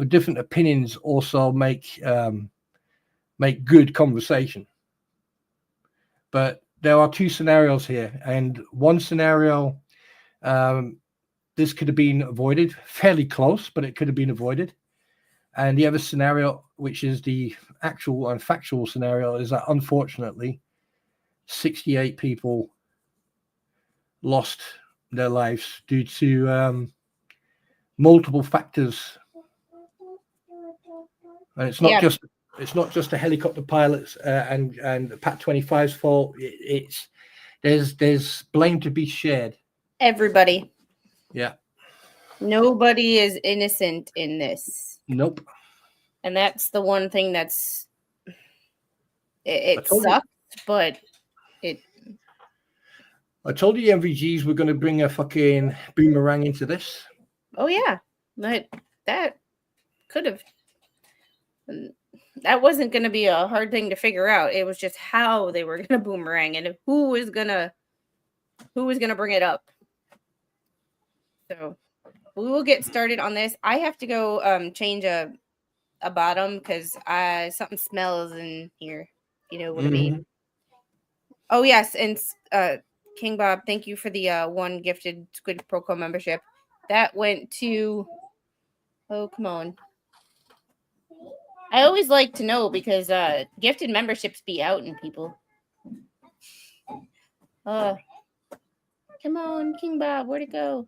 different opinions also make good conversation. But there are two scenarios here, and one scenario, this could have been avoided, fairly close, but it could have been avoided. And the other scenario, which is the actual and factual scenario, is that unfortunately 68 people lost their lives due to multiple factors. And it's not just the helicopter pilots and Pat 25's fault. There's blame to be shared. Everybody. Yeah. Nobody is innocent in this. Nope. And that's the one thing that's it told you. sucks, but it. I told you MVGs were going to bring a fucking boomerang into this. Oh yeah, but that could have. That wasn't going to be a hard thing to figure out. It was just how they were going to boomerang and who was going to bring it up. So we will get started on this. I have to go change a bottom because something smells in here. You know what I mean? Oh yes, and King Bob, thank you for the one gifted Squid Proco membership. That went to. Oh come on. I always like to know because gifted memberships be out in people. Come on, King Bob, where'd it go?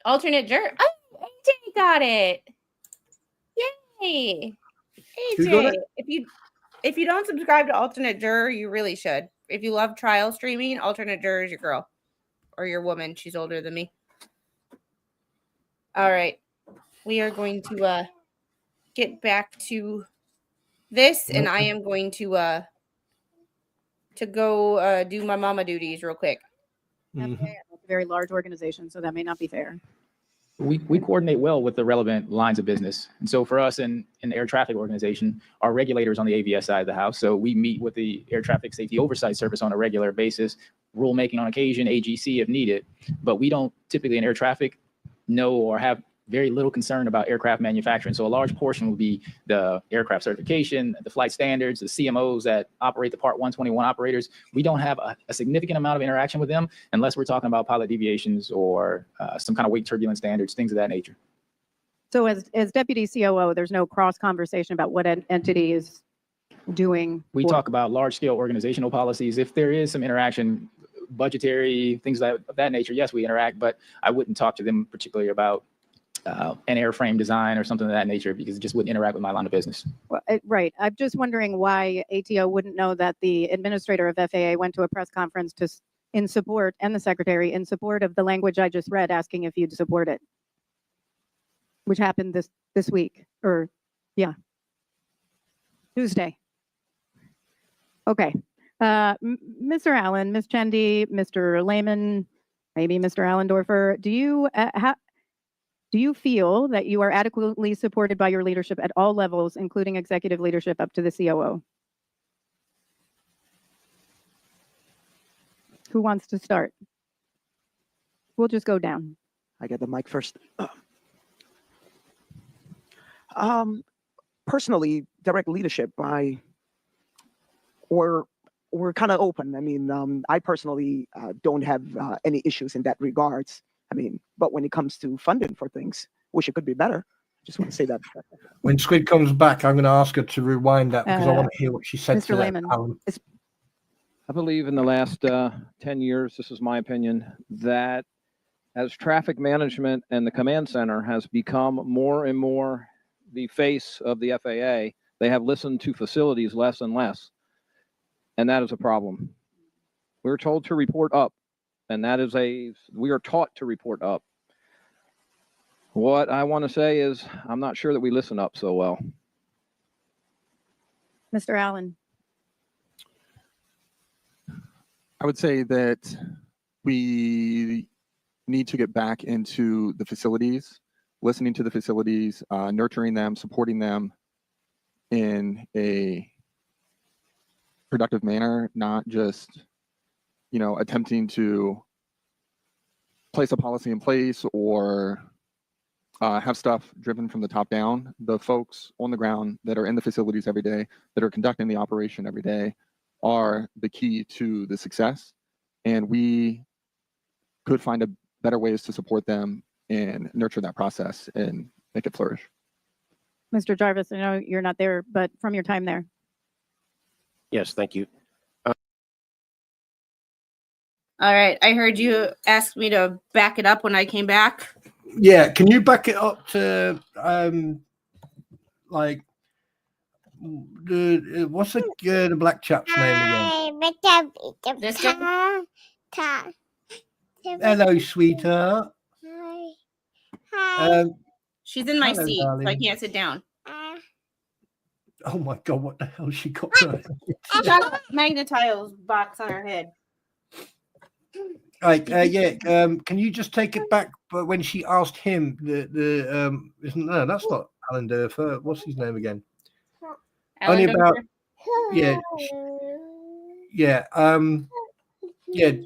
Alternate juror. Oh, AJ got it. Yay. AJ, if you don't subscribe to alternate juror, you really should. If you love trial streaming, alternate juror is your girl or your woman. She's older than me. All right. We are going to get back to this, and I am going to go do my mama duties real quick. It's a very large organization, so that may not be fair. We coordinate well with the relevant lines of business. And so for us in the air traffic organization, our regulators on the AVS side of the house. So we meet with the Air Traffic Safety Oversight Service on a regular basis, rulemaking on occasion, AGC if needed. But we don't typically in air traffic know or have very little concern about aircraft manufacturing. So a large portion will be the aircraft certification, the flight standards, the CMOs that operate the Part 121 operators. We don't have a significant amount of interaction with them unless we're talking about pilot deviations or some kind of weight turbulence standards, things of that nature. So as deputy COO, there's no cross conversation about what an entity is doing. We talk about large scale organizational policies. If there is some interaction, budgetary, things of that nature, yes, we interact, but I wouldn't talk to them particularly about an airframe design or something of that nature because it just wouldn't interact with my line of business. Well, right. I'm just wondering why ATO wouldn't know that the administrator of FAA went to a press conference in support, and the secretary in support of the language I just read, asking if you'd support it, which happened this week, or yeah, Tuesday. Okay. Mr. Allen, Ms. Chendi, Mr. Lehman, maybe Mr. Allendorfer, do you feel that you are adequately supported by your leadership at all levels, including executive leadership up to the COO? Who wants to start? We'll just go down. I get the mic first. Personally, direct leadership, we're kind of open. I mean, I personally don't have any issues in that regards. I mean, but when it comes to funding for things, wish it could be better. Just want to say that. When Squid comes back, I'm going to ask her to rewind that because I want to hear what she said. Mr. Lehman. I believe in the last 10 years, this is my opinion, that as traffic management and the command center has become more and more the face of the FAA, they have listened to facilities less and less. And that is a problem. We're told to report up, and we are taught to report up. What I want to say is I'm not sure that we listen up so well. Mr. Allen. I would say that we need to get back into the facilities, listening to the facilities, nurturing them, supporting them in a productive manner, not just, attempting to place a policy in place or have stuff driven from the top down. The folks on the ground that are in the facilities every day, that are conducting the operation every day, are the key to the success. And we could find better ways to support them and nurture that process and make it flourish. Mr. Jarvis, I know you're not there, but from your time there. Yes, thank you. All right. I heard you ask me to back it up when I came back. Yeah, can you back it up to like what's the black chap's name again? This guy? Hello, sweetheart. She's in my hello, seat, so I darling. can't sit down. Oh my God, what the hell she got? She got a magnetiles box on her head. Right, can you just take it back? But when she asked him, no, that's not Alan Durfer. What's his name again? Alan Only about, Durfer?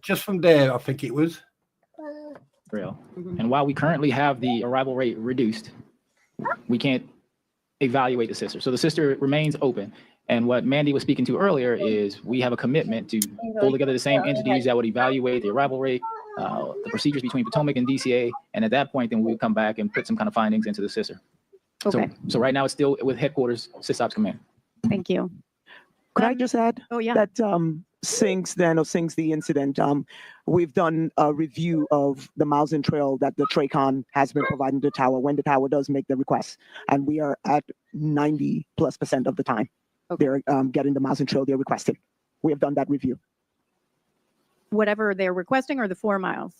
just from there, I think it was. Real. And while we currently have the arrival rate reduced, we can't evaluate the sister. So the sister remains open. And what Mandy was speaking to earlier is we have a commitment to pull together the same entities that would evaluate the arrival rate, the procedures between Potomac and DCA. And at that point, then we'll come back and put some kind of findings into the sister. Okay. So right now it's still with headquarters, SysOps Command. Thank you. Could I just add? Oh, yeah. That since the incident, we've done a review of the Mountain Trail that the TRACON has been providing the tower when the tower does make the request. And we are at 90+% of the time. Okay. They're getting the Mountain Trail they're requesting. We have done that review. Whatever they're requesting, or the 4 miles?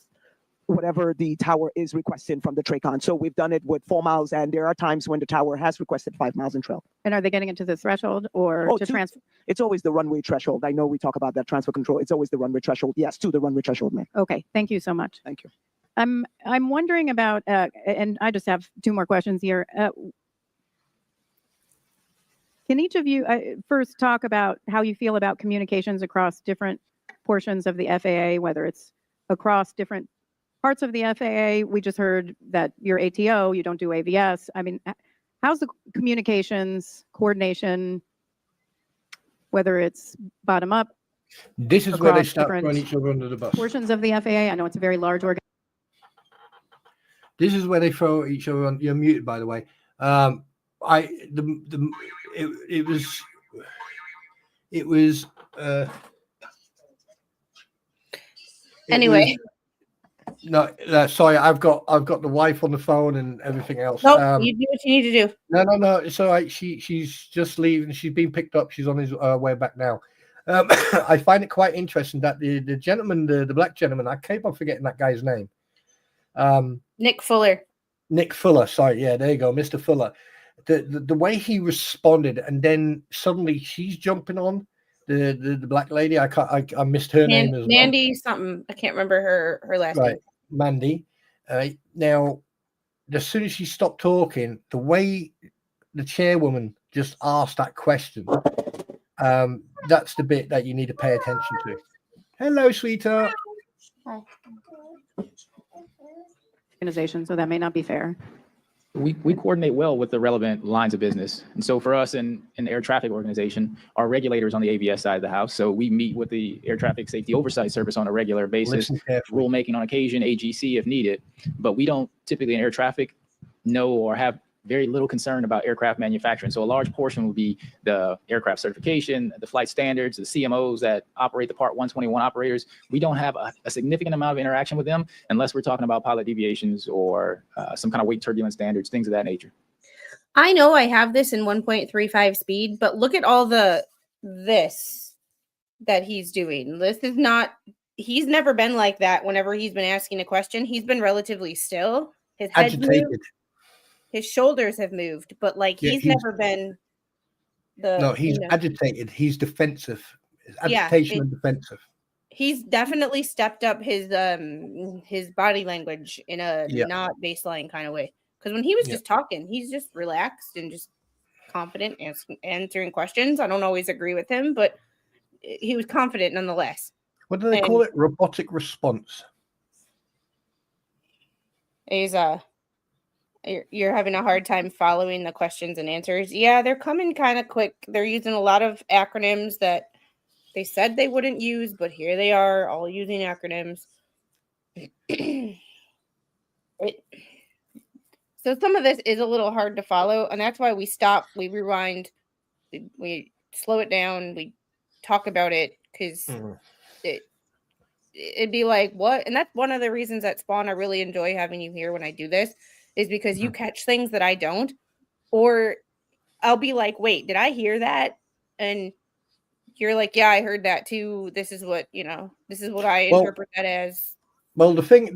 Whatever the tower is requesting from the TRACON. So we've done it with 4 miles, and there are times when the tower has requested 5 miles in trail. And are they getting into the threshold or to transfer? It's always the runway threshold. I know we talk about that transfer control. It's always the runway threshold. Yes, to the runway threshold, ma'am. Okay, thank you so much. Thank you. I'm wondering about, and I just have 2 more questions here. Can each of you first talk about how you feel about communications across different portions of the FAA, whether it's across different parts of the FAA? We just heard that you're ATO, you don't do AVS. I mean, how's the communications coordination, whether it's bottom up? This is where they across start different throwing each other under the bus. portions of the FAA? I know it's a very large organization. This is where they throw each other on. You're muted, by the way. It was Anyway. No, sorry, I've got the wife on the phone and everything else. Nope, you do what you need to do. No, it's all right. She's just leaving. She's been picked up. She's on his way back now. I find it quite interesting that the gentleman, the black gentleman, I keep on forgetting that guy's name. Nick Fuller. Nick Fuller. Sorry, yeah, there you go, Mr. Fuller. The way he responded, and then suddenly she's jumping on the black lady. I missed her name as well. Mandy something. I can't remember her last name. Mandy. Now, as soon as she stopped talking, the way the chairwoman just asked that question, that's the bit that you need to pay attention to. Hello, sweetheart. Hi. Organization, so that may not be fair. We coordinate well with the relevant lines of business. And so for us in the air traffic organization, our regulators on the AVS side of the house. So we meet with the Air Traffic Safety Oversight Service on a regular basis, rulemaking on occasion, AGC if needed. But we don't typically in air traffic know or have very little concern about aircraft manufacturing. So a large portion will be the aircraft certification, the flight standards, the CMOs that operate the Part 121 operators. We don't have a significant amount of interaction with them unless we're talking about pilot deviations or some kind of weight turbulence standards, things of that nature. I know I have this in 1.35 speed, but look at all this that he's doing. This is not, he's never been like that whenever he's been asking a question. He's been relatively still. His head's moved. His shoulders have moved, but like he's never been he's agitated. He's defensive. Agitation and defensive. he's definitely stepped up his body language in a Yeah. not baseline kind of way. Because when he was Yeah. just talking, he's just relaxed and just confident answering questions. I don't always agree with him, but he was confident nonetheless. What do they call it? Robotic response. He's you're having a hard time following the questions and answers. Yeah, they're coming kind of quick. They're using a lot of acronyms that they said they wouldn't use, but here they are, all using acronyms. So some of this is a little hard to follow, and that's why we stop, we rewind, we slow it down, we talk about it, because it'd be like, what? And that's one of the reasons at Spawn I really enjoy having you here when I do this, is because you catch things that I don't, or I'll be like, wait, did I hear that? And you're like, yeah, I heard that too. This is what, this is what I interpret that as. Well, the thing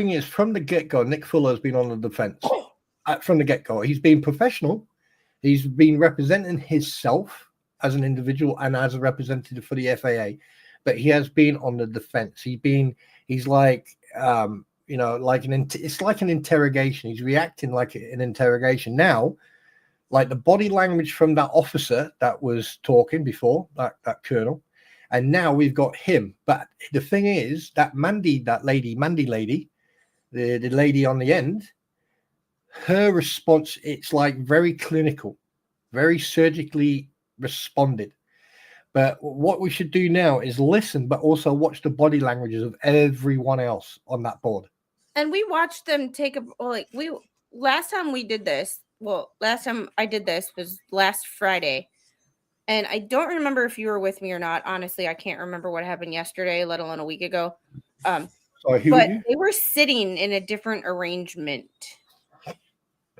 is, from the get-go, Nick Fuller has been on the defense. From the get-go, he's been professional. He's been representing himself as an individual and as a representative for the FAA, but he has been on the defense. He's like, it's like an interrogation. He's reacting like an interrogation now. Like the body language from that officer that was talking before, that colonel, and now we've got him. But the thing is that Mandy lady, the lady on the end, her response, it's like very clinical, very surgically responded. But what we should do now is listen, but also watch the body languages of everyone else on that board. And we watched them last time I did this was last Friday. And I don't remember if you were with me or not. Honestly, I can't remember what happened yesterday, let alone a week ago. Sorry, who but were you? They were sitting in a different arrangement.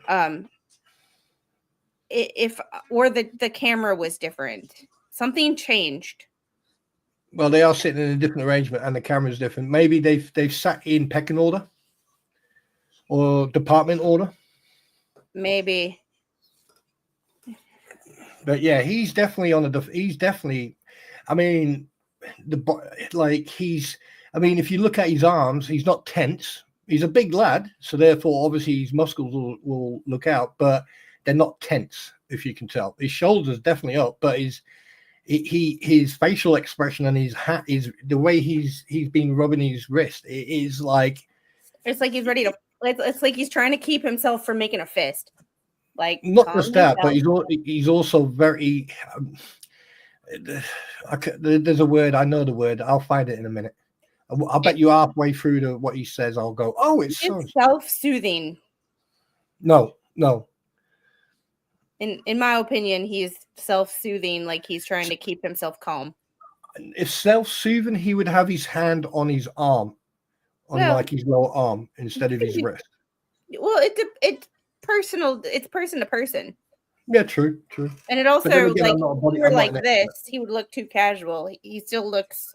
The camera was different. Something changed. Well, they are sitting in a different arrangement and the camera's different. Maybe they've sat in pecking order or department order. Maybe. But yeah, he's definitely if you look at his arms, he's not tense. He's a big lad, so therefore obviously his muscles will look out, but they're not tense, if you can tell. His shoulders definitely up, but his facial expression and his hat is the way he's been rubbing his wrist. It is like it's like he's ready to. It's like he's trying to keep himself from making a fist. Like not just that, but he's also very. There's a word. I know the word. I'll find it in a minute. I'll bet you halfway through to what he says, I'll go, oh, it's self-soothing. No. In my opinion, he's self-soothing, like he's trying to keep himself calm. If self-soothing, he would have his hand on his arm, like his lower arm, instead of his wrist. Well, it's personal. It's person to person. Yeah, true. And it also, again, if he were like this, he would look too casual. He still looks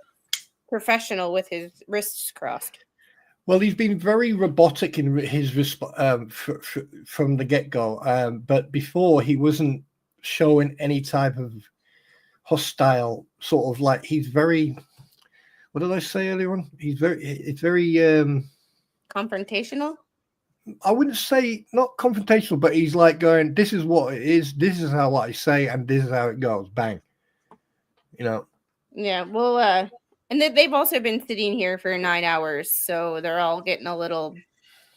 professional with his wrists crossed. Well, he's been very robotic in his from the get-go. But before, he wasn't showing any type of hostile sort of like he's very. What did I say earlier on? It's very confrontational. I wouldn't say not confrontational, but he's like going, "This is what it is. This is how what I say, and this is how it goes." Bang. Yeah. Well, and they've also been sitting here for 9 hours, so they're all getting a little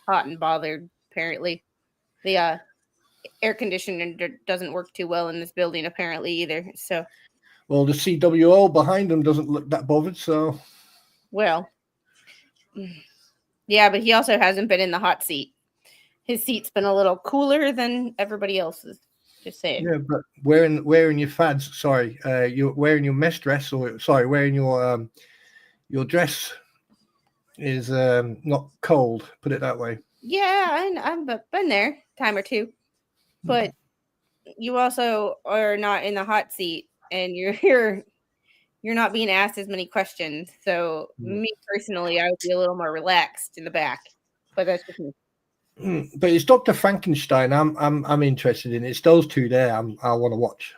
hot and bothered. Apparently, the air conditioning doesn't work too well in this building, apparently either. So, well, the CWO behind them doesn't look that bothered. So, well, yeah, but he also hasn't been in the hot seat. His seat's been a little cooler than everybody else's. Just saying. Yeah, but wearing your fads. Sorry, you're wearing your mesh dress, wearing your dress is not cold. Put it that way. Yeah, I've been there a time or two, but you also are not in the hot seat, and you're not being asked as many questions. So me personally, I would be a little more relaxed in the back, but that's just me. But it's Dr. Frankenstein. I'm interested in. It's those two there. I want to watch.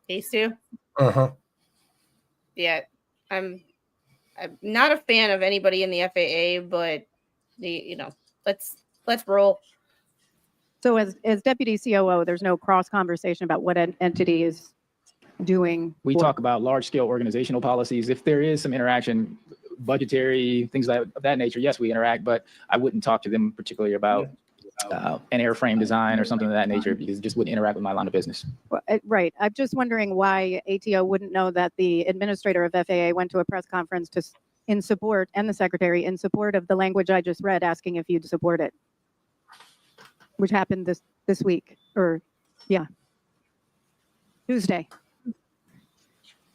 These two. Uh-huh. Yeah, I'm I'm not a fan of anybody in the FAA, but let's roll. So as deputy COO, there's no cross conversation about what an entity is doing. We talk about large scale organizational policies. If there is some interaction, budgetary things of that nature, yes, we interact, but I wouldn't talk to them particularly about an airframe design or something of that nature, because it just wouldn't interact with my line of business. Right. I'm just wondering why ATO wouldn't know that the administrator of FAA went to a press conference in support, and the secretary in support of the language I just read, asking if you'd support it, which happened this week, or Tuesday.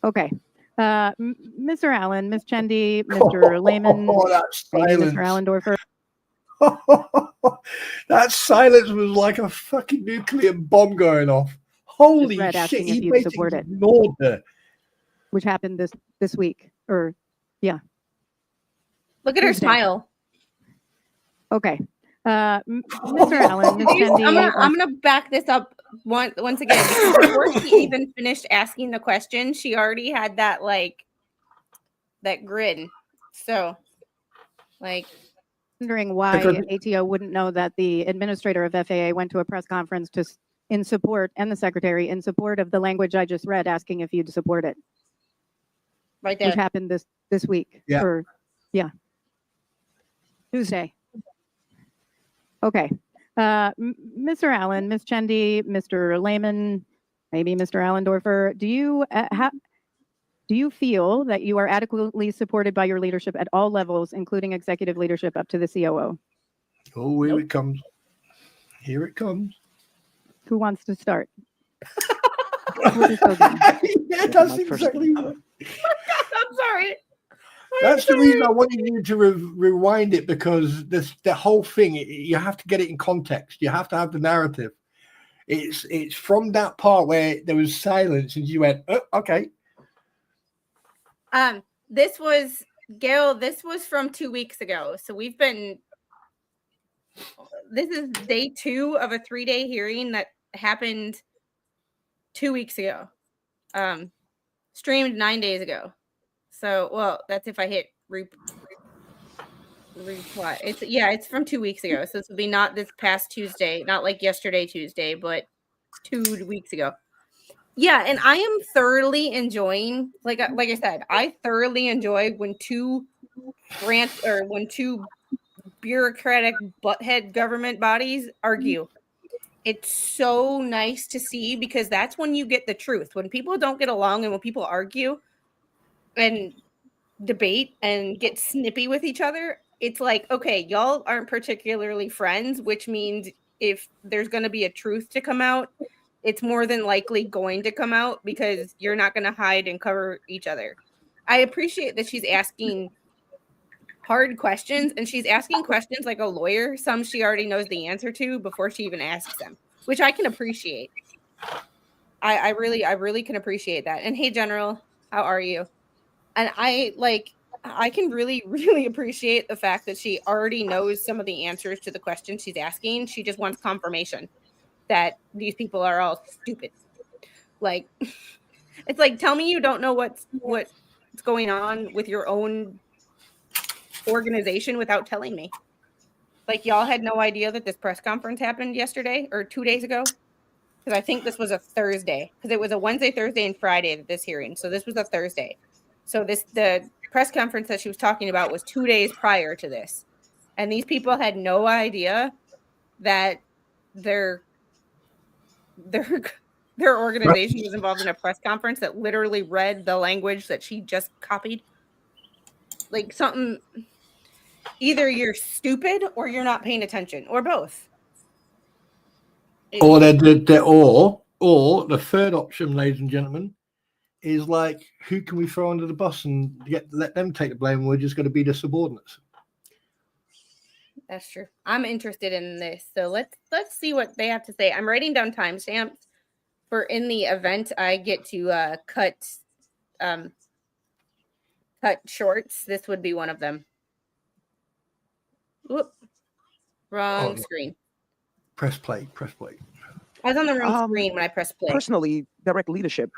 Okay. Mr. Allen, Ms. Chendi, Mr. Lehman, maybe Mr. Allendorfer. That silence was like a fucking nuclear bomb going off. Holy shit! He basically ignored her. Which happened this week, or Look at her smile. Okay. Mr. Allen, Ms. Chendi. I'm gonna back this up once again, because before she even finished asking the question, she already had that that grin. So, wondering why ATO wouldn't know that the administrator of FAA went to a press conference in support, and the secretary in support of the language I just read, asking if you'd support it. Right there. Which happened this week, or Tuesday. Okay. Mr. Allen, Ms. Chendi, Mr. Lehman, maybe Mr. Allendorfer, do you feel that you are adequately supported by your leadership at all levels, including executive leadership up to the COO? Oh, here it comes. Here it comes. Who wants to start? Yeah, that's exactly what. I'm sorry. That's the reason I wanted you to rewind it, because the whole thing, you have to get it in context. You have to have the narrative. It's from that part where there was silence and you went, oh, okay. This was Gail. This was from 2 weeks ago. So this is day 2 of a 3-day hearing that happened 2 weeks ago. Streamed 9 days ago. So, well, that's if I hit reply. It's from 2 weeks ago. So this will be not this past Tuesday, not like yesterday Tuesday, but 2 weeks ago. Yeah, and I am thoroughly enjoying, like I said, I thoroughly enjoy when two bureaucratic butthead government bodies argue. It's so nice to see, because that's when you get the truth. When people don't get along and when people argue and debate and get snippy with each other, it's like, okay, y'all aren't particularly friends, which means if there's going to be a truth to come out, it's more than likely going to come out, because you're not going to hide and cover each other. I appreciate that she's asking hard questions, and she's asking questions like a lawyer. Some she already knows the answer to before she even asks them, which I can appreciate. I really can appreciate that. And hey, General, how are you? And I can really, really appreciate the fact that she already knows some of the answers to the questions she's asking. She just wants confirmation that these people are all stupid. Like, it's like, tell me you don't know what's going on with your own organization without telling me. Like, y'all had no idea that this press conference happened yesterday or 2 days ago? Because I think this was a Thursday, because it was a Wednesday, Thursday, and Friday, this hearing. So this was a Thursday. So the press conference that she was talking about was 2 days prior to this. And these people had no idea that their organization was involved in a press conference that literally read the language that she just copied. Like, something, either you're stupid or you're not paying attention, or both. Or the third option, ladies and gentlemen, is like, who can we throw under the bus and let them take the blame? We're just going to be the subordinates. That's true. I'm interested in this, so let's see what they have to say. I'm writing down timestamps for in the event I get to cut shorts. This would be one of them. Whoop. Wrong screen. Press play. I was on the wrong screen when I pressed play. Personally, direct leadership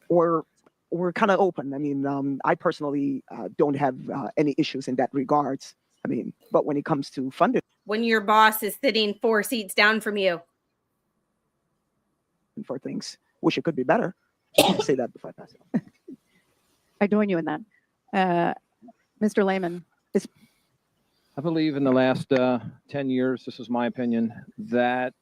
or we're kind of open. I mean, I personally don't have any issues in that regards. I mean, but when it comes to funding When your boss is sitting 4 seats down from you. for things, wish it could be better. I'll say that before I pass it on. I join you in that. Mr. Lehman, I believe in the last 10 years, this is my opinion, that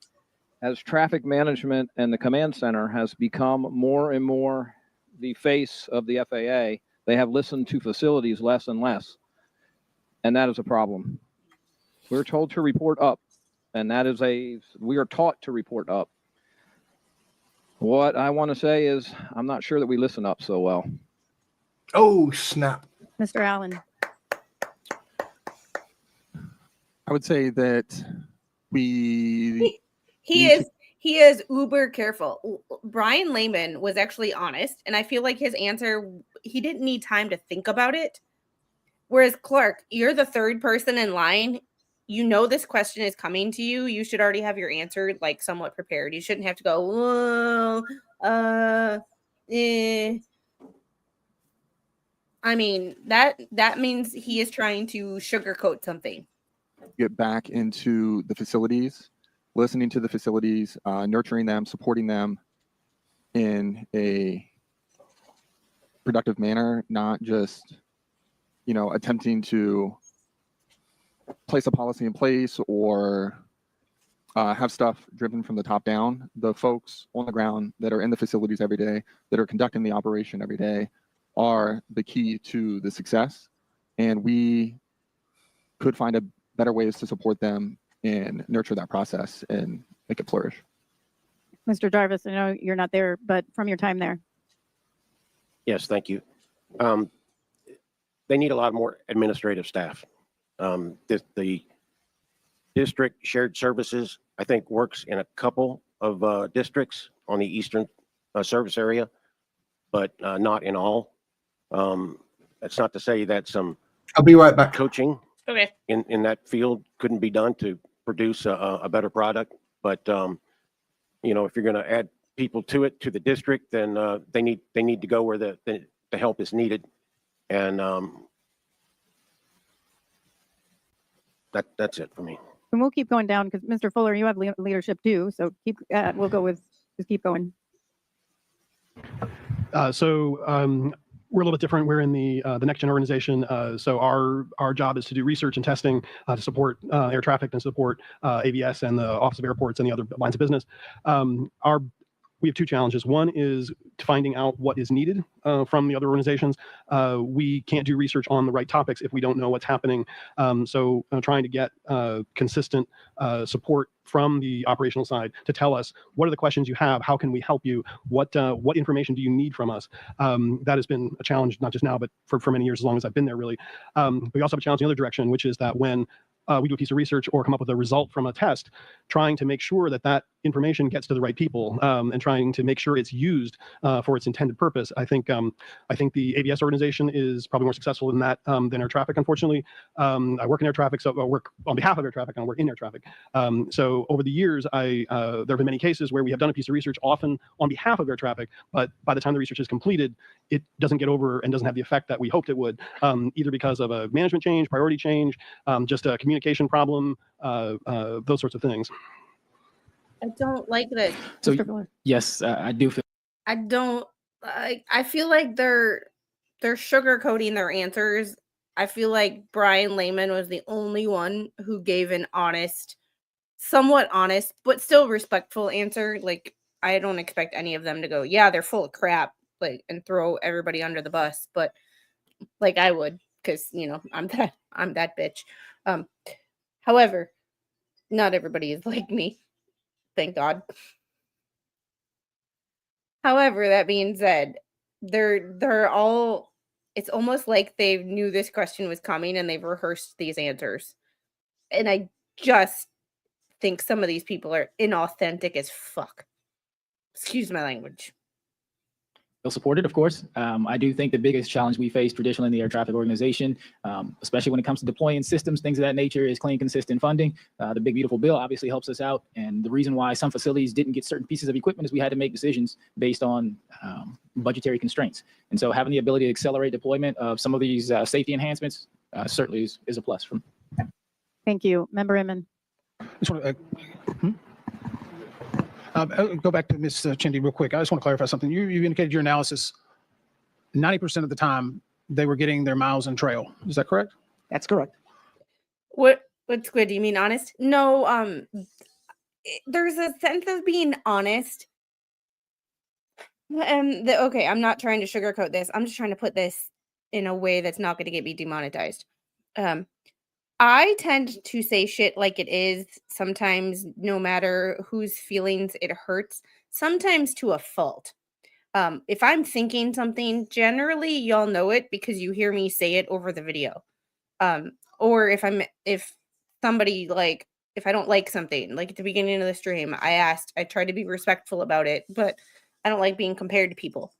as traffic management and the command center has become more and more the face of the FAA, they have listened to facilities less and less. And that is a problem. We're told to report up, and we are taught to report up. What I want to say is I'm not sure that we listen up so well. Oh, snap. Mr. Allen, I would say that we He is uber careful. Brian Lehman was actually honest, and I feel like his answer, he didn't need time to think about it. Whereas Clark, you're the third person in line. You know this question is coming to you. You should already have your answer like somewhat prepared. You shouldn't have to go, well, I mean, that means he is trying to sugarcoat something. get back into the facilities, listening to the facilities, nurturing them, supporting them in a productive manner, not just, attempting to place a policy in place or have stuff driven from the top down. The folks on the ground that are in the facilities every day, that are conducting the operation every day, are the key to the success. And we could find better ways to support them and nurture that process and make it flourish. Mr. Jarvis, I know you're not there, but from your time there. Yes, thank you. They need a lot more administrative staff. The district shared services, I think, works in a couple of districts on the eastern service area, but not in all. That's not to say that some I'll be right back. coaching Okay. in that field couldn't be done to produce a better product. But if you're going to add people to the district, then they need to go where the help is needed. And that's it for me. And we'll keep going down because Mr. Fuller, you have leadership too. So we'll go with, just keep going. We're a little bit different. We're in the next gen organization. So our job is to do research and testing to support air traffic and support AVS and the Office of Airports and the other lines of business. We have two challenges. One is finding out what is needed from the other organizations. We can't do research on the right topics if we don't know what's happening. So trying to get consistent support from the operational side to tell us what are the questions you have, how can we help you, what information do you need from us. That has been a challenge, not just now, but for many years, as long as I've been there, really. We also have a challenge in the other direction, which is that when we do a piece of research or come up with a result from a test, trying to make sure that information gets to the right people and trying to make sure it's used for its intended purpose. I think the AVS organization is probably more successful in that than air traffic, unfortunately. I work in air traffic, so I work on behalf of air traffic and I work in air traffic. So over the years, there have been many cases where we have done a piece of research often on behalf of air traffic, but by the time the research is completed, it doesn't get over and doesn't have the effect that we hoped it would, either because of a management change, priority change, just a communication problem, those sorts of things. I don't like this. So yes, I do feel. I don't. I feel like they're sugarcoating their answers. I feel like Brian Lehman was the only one who gave an honest, somewhat honest, but still respectful answer. Like, I don't expect any of them to go, yeah, they're full of crap, like, and throw everybody under the bus. But like I would, because I'm that bitch. However, not everybody is like me. Thank God. However, that being said, they're all, it's almost like they knew this question was coming and they've rehearsed these answers. And I just think some of these people are inauthentic as fuck. Excuse my language. Feel supported, of course. I do think the biggest challenge we face traditionally in the air traffic organization, especially when it comes to deploying systems, things of that nature, is clean, consistent funding. The Big Beautiful Bill obviously helps us out. And the reason why some facilities didn't get certain pieces of equipment is we had to make decisions based on budgetary constraints. And so having the ability to accelerate deployment of some of these safety enhancements certainly is a plus. Thank you. Member Inman. Just want to go back to Ms. Chindy real quick. I just want to clarify something. You indicated your analysis, 90% of the time they were getting their miles and trail. Is that correct? That's correct. What's good? Do you mean honest? No, there's a sense of being honest. Okay, I'm not trying to sugarcoat this. I'm just trying to put this in a way that's not going to get me demonetized. I tend to say shit like it is sometimes, no matter whose feelings it hurts, sometimes to a fault. If I'm thinking something, generally y'all know it because you hear me say it over the video. Or if somebody, like, if I don't like something, like at the beginning of the stream, I tried to be respectful about it, but I don't like being compared to people.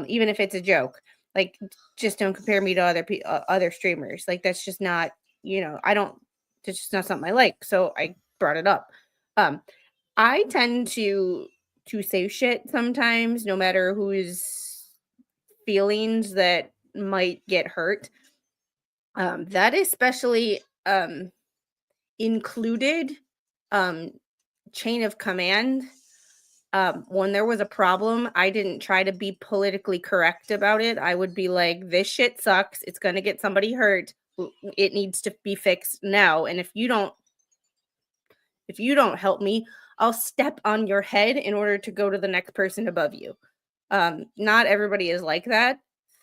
Even if it's a joke, like, just don't compare me to other streamers. Like, that's just not, it's just not something I like. So I brought it up. I tend to say shit sometimes, no matter whose feelings that might get hurt. That especially included chain of command. When there was a problem, I didn't try to be politically correct about it. I would be like, this shit sucks. It's going to get somebody hurt. It needs to be fixed now. And if you don't help me, I'll step on your head in order to go to the next person above you. Not everybody is like that.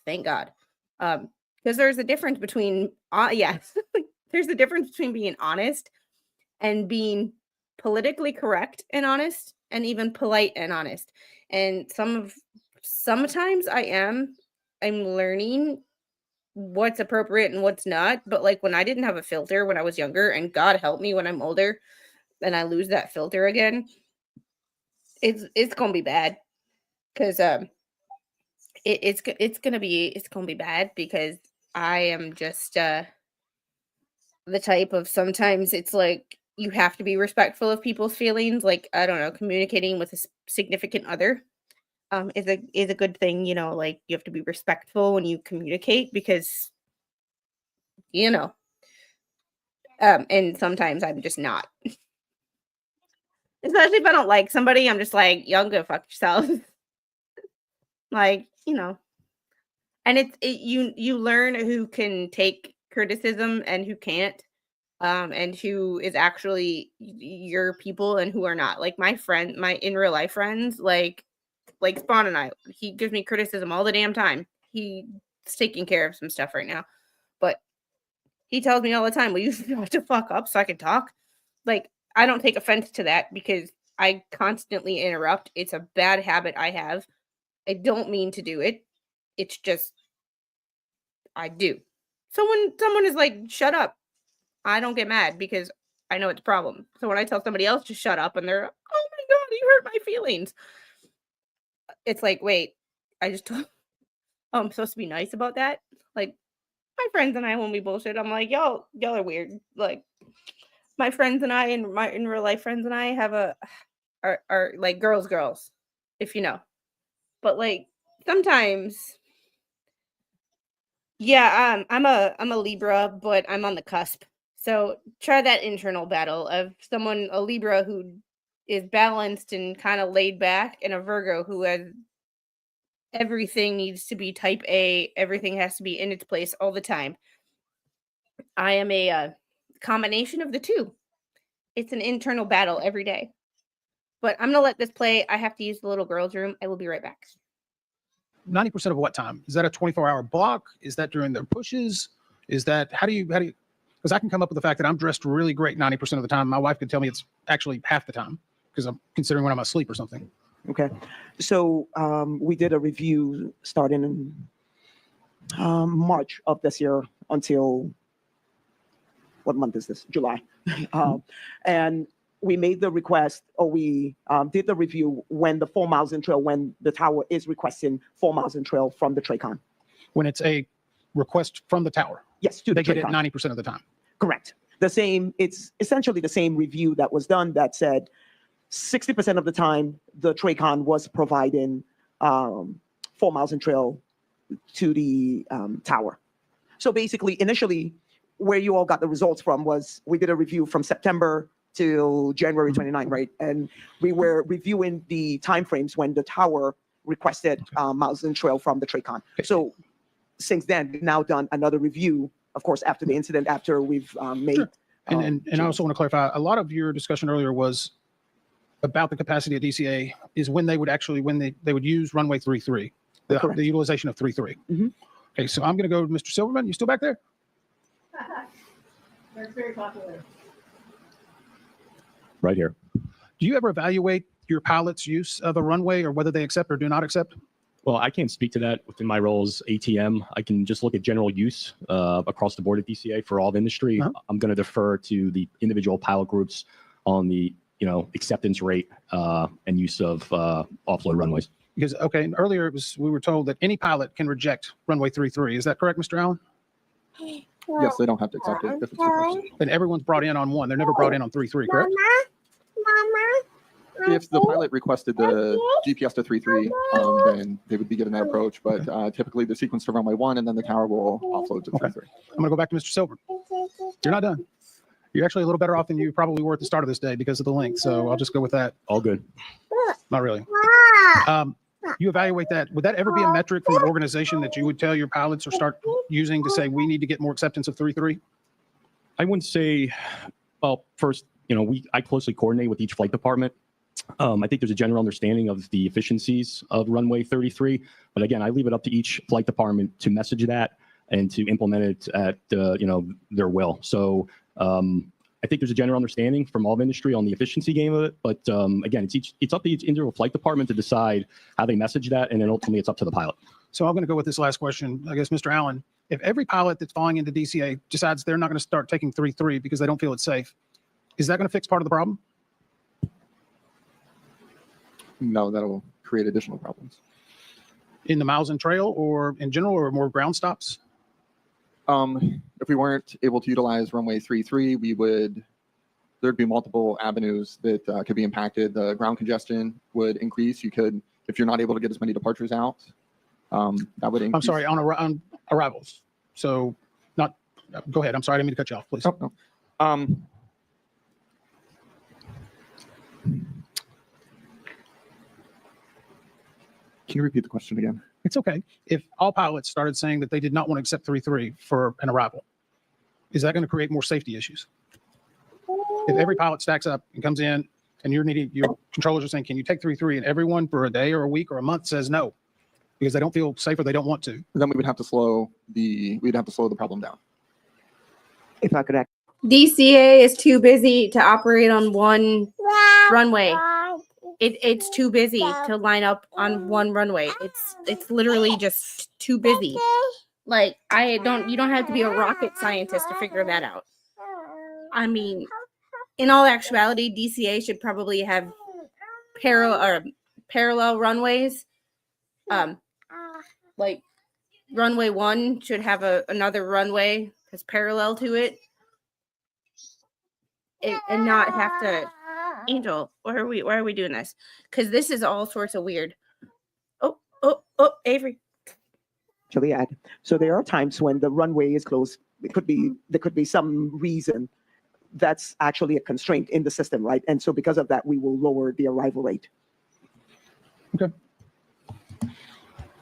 Thank God. Because there's a difference between, there's a difference between being honest and being politically correct and honest, and even polite and honest. And sometimes I'm learning what's appropriate and what's not. But like when I didn't have a filter when I was younger, and God help me when I'm older and I lose that filter again, it's gonna be bad. Because it's gonna be bad, because I am just the type of, sometimes it's like you have to be respectful of people's feelings. Like, I don't know, communicating with a significant other is a good thing. Like, you have to be respectful when you communicate, because and sometimes I'm just not. Especially if I don't like somebody, I'm just like, y'all go fuck yourself. Like, and you learn who can take criticism and who can't, and who is actually your people and who are not. Like my in real life friends, like Spawn and I, he gives me criticism all the damn time. He's taking care of some stuff right now, but he tells me all the time, well, you have to fuck up so I can talk. Like, I don't take offense to that, because I constantly interrupt. It's a bad habit I have. I don't mean to do it. It's just, I do. So when someone is like, shut up, I don't get mad, because I know it's a problem. So when I tell somebody else to shut up and they're, oh my God, you hurt my feelings, it's like, wait, I just told, oh, I'm supposed to be nice about that? Like, my friends and I, when we bullshit, I'm like, y'all are weird. Like, my friends and I, and my in real life friends and I are like girls, if you know. But like, sometimes, yeah, I'm a Libra, but I'm on the cusp. So try that internal battle of a Libra who is balanced and kind of laid back, and a Virgo who has everything needs to be type A. Everything has to be in its place all the time. I am a combination of the two. It's an internal battle every day. But I'm going to let this play. I have to use the little girl's room. I will be right back. 90% of what time? Is that a 24-hour block? Is that during their pushes? Is that, how do you, because I can come up with the fact that I'm dressed really great 90% of the time. My wife could tell me it's actually half the time, because I'm considering when I'm asleep or something. Okay. So we did a review starting in March of this year until, what month is this? July. And we made the request, or we did the review when the 4 miles in trail, when the tower is requesting 4 miles in trail from the TRACON. When it's a request from the tower? Yes, to the they get it TRACON. 90% of the time? Correct. It's essentially the same review that was done that said 60% of the time the TRACON was providing 4 miles and trail to the tower. So basically, initially, where you all got the results from was we did a review from September till January 29, right? And we were reviewing the timeframes when the tower requested miles and trail from the TRACON. So since then, we've now done another review, of course, after the incident, after we've made. Sure. And I also want to clarify, a lot of your discussion earlier was about the capacity of DCA is when they would actually, when they would use runway 33, the utilization of 33. Mhm. Okay, so I'm going to go to Mr. Silverman. You still back there? That's very popular. Right here. Do you ever evaluate your pilot's use of a runway or whether they accept or do not accept? Well, I can't speak to that within my role as ATM. I can just look at general use across the board at DCA for all of industry. I'm going to defer to the individual pilot groups on the acceptance rate and use of offload runways. Because, okay, earlier it was, we were told that any pilot can reject runway 33. Is that correct, Mr. Allen? Yes, they don't have to accept it if it's requested. And everyone's brought in on one. They're never brought in on 33, correct? If the pilot requested the GPS to 3.3, then they would be given that approach. But typically the sequence to runway 1 and then the tower will offload to 3.3. I'm going to go back to Mr. Silver. You're not done. You're actually a little better off than you probably were at the start of this day because of the length. So I'll just go with that. All good. Not really. You evaluate that. Would that ever be a metric from an organization that you would tell your pilots or start using to say, we need to get more acceptance of 3.3? I wouldn't say, well, first, I closely coordinate with each flight department. I think there's a general understanding of the efficiencies of runway 33, but again, I leave it up to each flight department to message that and to implement it at their will. So I think there's a general understanding from all of industry on the efficiency game of it, but again, it's up to each individual flight department to decide how they message that, and then ultimately it's up to the pilot. So I'm going to go with this last question. I guess, Mr. Allen, if every pilot that's flying into DCA decides they're not going to start taking 3.3 because they don't feel it's safe, is that going to fix part of the problem? No, that'll create additional problems. In the miles and trail or in general or more ground stops? If we weren't able to utilize runway 3.3, there'd be multiple avenues that could be impacted. The ground congestion would increase. You could, if you're not able to get as many departures out, that would increase. I'm sorry, on arrivals. So go ahead. I'm sorry, I didn't mean to cut you off, please. Oh, no. Can you repeat the question again? It's okay. If all pilots started saying that they did not want to accept 3.3 for an arrival, is that going to create more safety issues? If every pilot stacks up and comes in and your controllers are saying, can you take 3.3, and everyone for a day or a week or a month says no because they don't feel safe or they don't want to, then we'd have to slow the problem down. If I could act. DCA is too busy to operate on one runway. It's too busy to line up on one runway. It's literally just too busy. Like you don't have to be a rocket scientist to figure that out. I mean, in all actuality, DCA should probably have parallel runways. Like runway 1 should have another runway that's parallel to it. And not have to. Angel, why are we doing this? Because this is all sorts of weird. Oh, Avery. Actually, so there are times when the runway is closed. There could be some reason that's actually a constraint in the system, right? And so because of that, we will lower the arrival rate. Okay.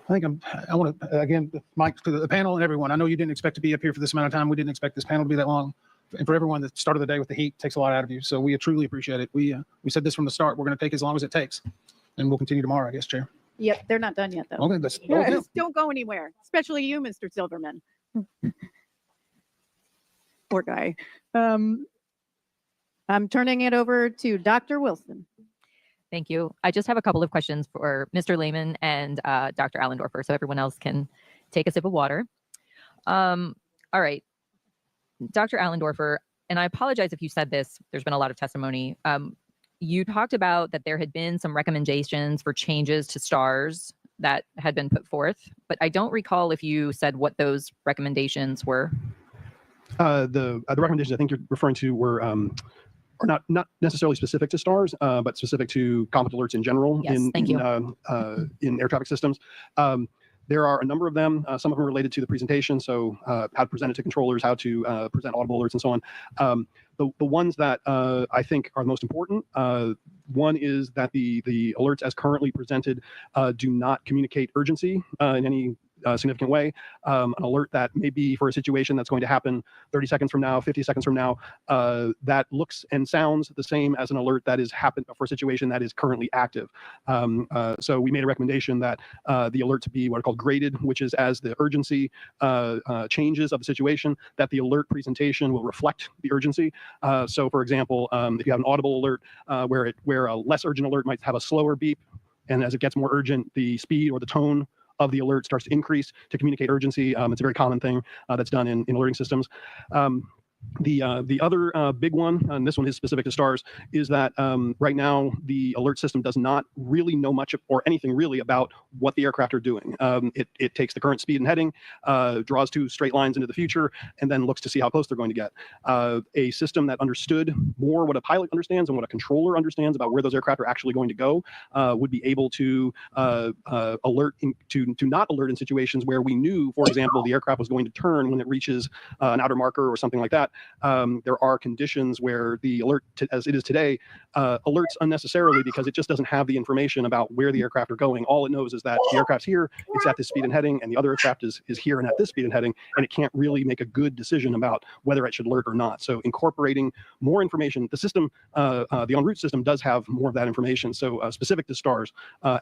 I want to, again, Mike, to the panel and everyone, I know you didn't expect to be up here for this amount of time. We didn't expect this panel to be that long. And for everyone that started the day with the heat, takes a lot out of you. So we truly appreciate it. We said this from the start. We're going to take as long as it takes. And we'll continue tomorrow, I guess, Chair. Yep, they're not done yet, though. Okay, Don't go anywhere, especially you, Mr. Silverman. Poor guy. I'm turning it over to Dr. Wilson. Thank you. I just have a couple of questions for Mr. Lehman and Dr. Allendorfer, so everyone else can take a sip of water. All right. Dr. Allendorfer, and I apologize if you said this, there's been a lot of testimony. You talked about that there had been some recommendations for changes to STARS that had been put forth, but I don't recall if you said what those recommendations were. The recommendations I think you're referring to were or not necessarily specific to STARS, but specific to conflict alerts in general Yes, thank you. in air traffic systems. There are a number of them, some of them related to the presentation, so how to present it to controllers, how to present audible alerts, and so on. The ones that I think are the most important, one is that the alerts as currently presented do not communicate urgency in any significant way. An alert that may be for a situation that's going to happen 30 seconds from now, 50 seconds from now, that looks and sounds the same as an alert that is happened for a situation that is currently active. So we made a recommendation that the alert to be what are called graded, which is as the urgency changes of the situation, that the alert presentation will reflect the urgency. So for example, if you have an audible alert where a less urgent alert might have a slower beep, and as it gets more urgent, the speed or the tone of the alert starts to increase to communicate urgency. It's a very common thing that's done in alerting systems. The other big one, and this one is specific to STARS, is that right now the alert system does not really know much or anything really about what the aircraft are doing. It takes the current speed and heading, draws two straight lines into the future, and then looks to see how close they're going to get. A system that understood more what a pilot understands and what a controller understands about where those aircraft are actually going to go would be able to not alert in situations where we knew, for example, the aircraft was going to turn when it reaches an outer marker or something like that. There are conditions where the alert, as it is today, alerts unnecessarily because it just doesn't have the information about where the aircraft are going. All it knows is that the aircraft's here, it's at this speed and heading, and the other aircraft is here and at this speed and heading, and it can't really make a good decision about whether it should alert or not. So incorporating more information, the system, the en route system does have more of that information. So specific to STARS,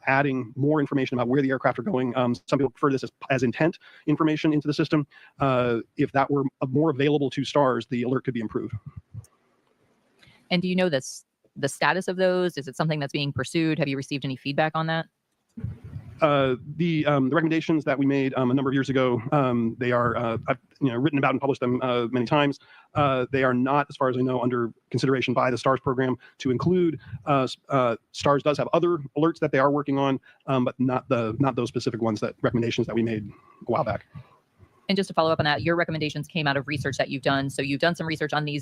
adding more information about where the aircraft are going. Some people refer to this as intent information into the system. If that were more available to STARS, the alert could be improved. And do you know the status of those? Is it something that's being pursued? Have you received any feedback on that? The recommendations that we made a number of years ago, they are I've written about and published them many times. They are not, as far as I know, under consideration by the STARS program to include. STARS does have other alerts that they are working on, but not those specific ones, that recommendations that we made a while back. And just to follow up on that, your recommendations came out of research that you've done. So you've done some research on the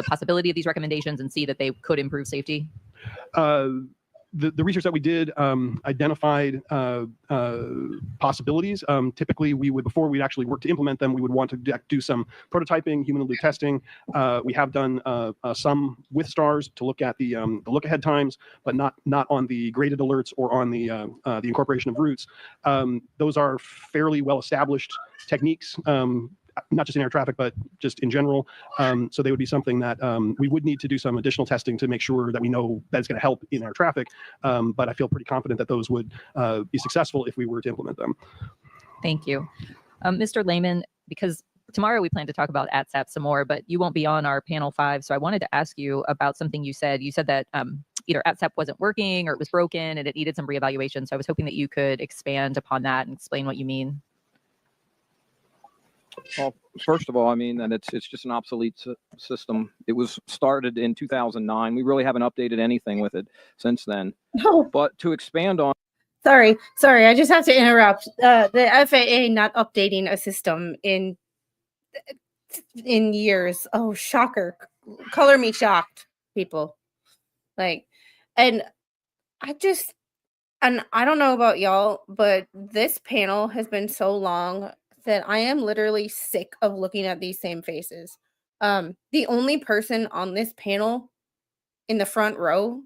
possibility of these recommendations and see that they could improve safety? The research that we did identified possibilities. Typically, we would, before we'd actually work to implement them, we would want to do some prototyping, human in the loop testing. We have done some with STARS to look at the look ahead times, but not on the graded alerts or on the incorporation of routes. Those are fairly well established techniques. Not just in air traffic, but just in general. So they would be something that we would need to do some additional testing to make sure that we know that it's going to help in air traffic. But I feel pretty confident that those would be successful if we were to implement them. Thank you. Mr. Lehman, because tomorrow we plan to talk about ATSAP some more, but you won't be on our panel 5. So I wanted to ask you about something you said. You said that either ATSAP wasn't working or it was broken and it needed some reevaluation. So I was hoping that you could expand upon that and explain what you mean. Well, first of all, I mean that it's just an obsolete system. It was started in 2009. We really haven't updated anything with it since then. No. But to expand on. Sorry. I just have to interrupt. The FAA not updating a system in years. Oh, shocker! Color me shocked, people. And I don't know about y'all, but this panel has been so long that I am literally sick of looking at these same faces. The only person on this panel in the front row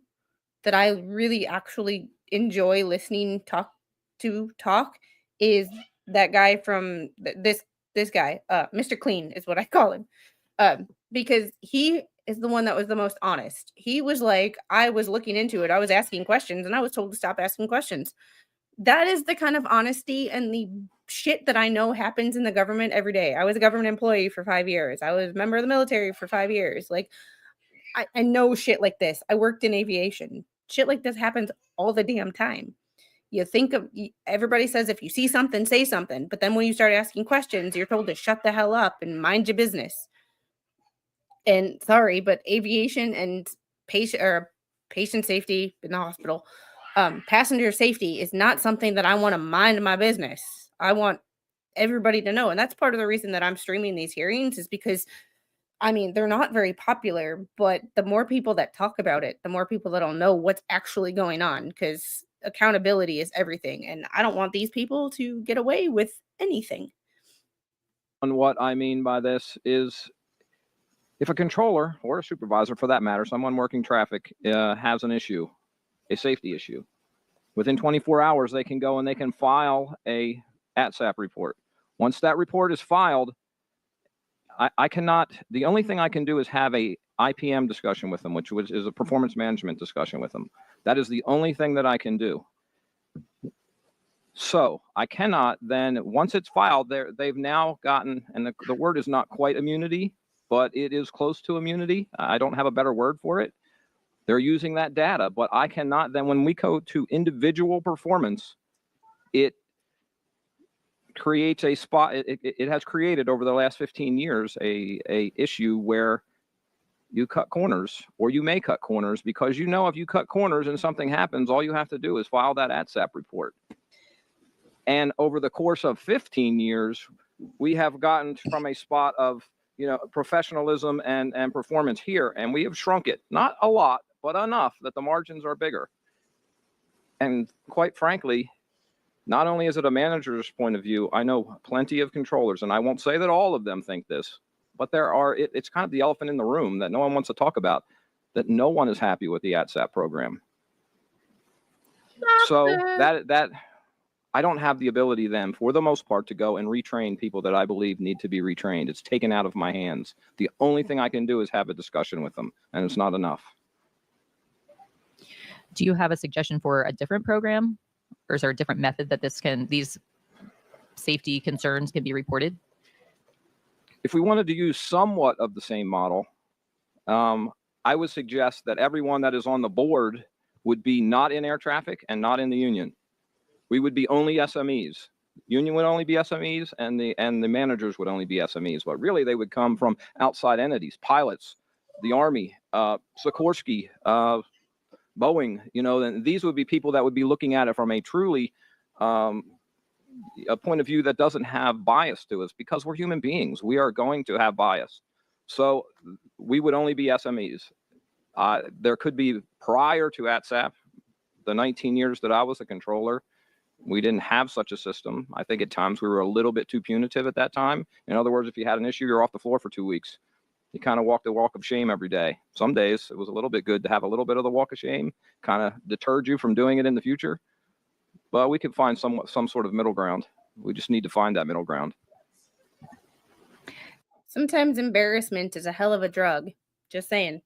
that I really actually enjoy listening talk is that guy from this guy, Mr. Clean is what I call him, because he is the one that was the most honest. He was like, I was looking into it, I was asking questions, and I was told to stop asking questions. That is the kind of honesty and the shit that I know happens in the government every day. I was a government employee for 5 years. I was a member of the military for 5 years. I know shit like this. I worked in aviation. Shit like this happens all the damn time. You think of, everybody says if you see something, say something. But then when you start asking questions, you're told to shut the hell up and mind your business. And sorry, but aviation and patient safety in the hospital, passenger safety is not something that I want to mind my business. I want everybody to know. And that's part of the reason that I'm streaming these hearings, is because I mean, they're not very popular, but the more people that talk about it, the more people that'll know what's actually going on, because accountability is everything. And I don't want these people to get away with anything. And what I mean by this is if a controller or a supervisor, for that matter, someone working traffic has an issue, a safety issue, within 24 hours, they can go and they can file a ATSAP report. Once that report is filed, I cannot, the only thing I can do is have a IPM discussion with them, which is a performance management discussion with them. That is the only thing that I can do. So I cannot then, once it's filed, they've now gotten, and the word is not quite immunity, but it is close to immunity. I don't have a better word for it. They're using that data, but I cannot then, when we go to individual performance, it creates a spot. It has created over the last 15 years a issue where you cut corners, or you may cut corners, because you know if you cut corners and something happens, all you have to do is file that ATSAP report. And over the course of 15 years, we have gotten from a spot of, you know, professionalism and performance here, and we have shrunk it, not a lot, but enough that the margins are bigger. And quite frankly, not only is it a manager's point of view, I know plenty of controllers, and I won't say that all of them think this, but there are, it's kind of the elephant in the room that no one wants to talk about, that no one is happy with the ATSAP program. So that I don't have the ability then, for the most part, to go and retrain people that I believe need to be retrained. It's taken out of my hands. The only thing I can do is have a discussion with them, and it's not enough. Do you have a suggestion for a different program, or is there a different method that these safety concerns can be reported? If we wanted to use somewhat of the same model, I would suggest that everyone that is on the board would be not in air traffic and not in the union. We would be only SMEs. Union would only be SMEs, and the managers would only be SMEs. But really, they would come from outside entities, pilots, the Army, Sikorsky, Boeing. You know, and these would be people that would be looking at it from a truly a point of view that doesn't have bias to us, because we're human beings. We are going to have bias. So we would only be SMEs. There could be, prior to ATSAP, the 19 years that I was a controller, we didn't have such a system. I think at times we were a little bit too punitive at that time. In other words, if you had an issue, you're off the floor for 2 weeks. You kind of walked the walk of shame every day. Some days it was a little bit good to have a little bit of the walk of shame, kind of deterred you from doing it in the future. But we could find some sort of middle ground. We just need to find that middle ground. Sometimes embarrassment is a hell of a drug. Just saying.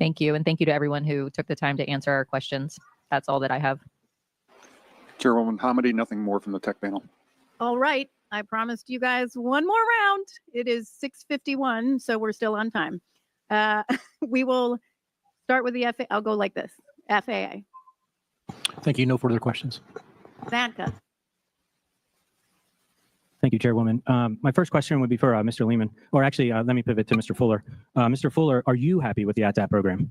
Thank you. And thank you to everyone who took the time to answer our questions. That's all that I have. Chairwoman Hamady, nothing more from the tech panel. All right. I promised you guys one more round. It is 6:51, so we're still on time. We will start with the FAA. I'll go like this. FAA. Thank you. No further questions. Santa. Thank you, Chairwoman. My first question would be for Mr. Lehman, or actually, let me pivot to Mr. Fuller. Mr. Fuller, are you happy with the ATSAP program?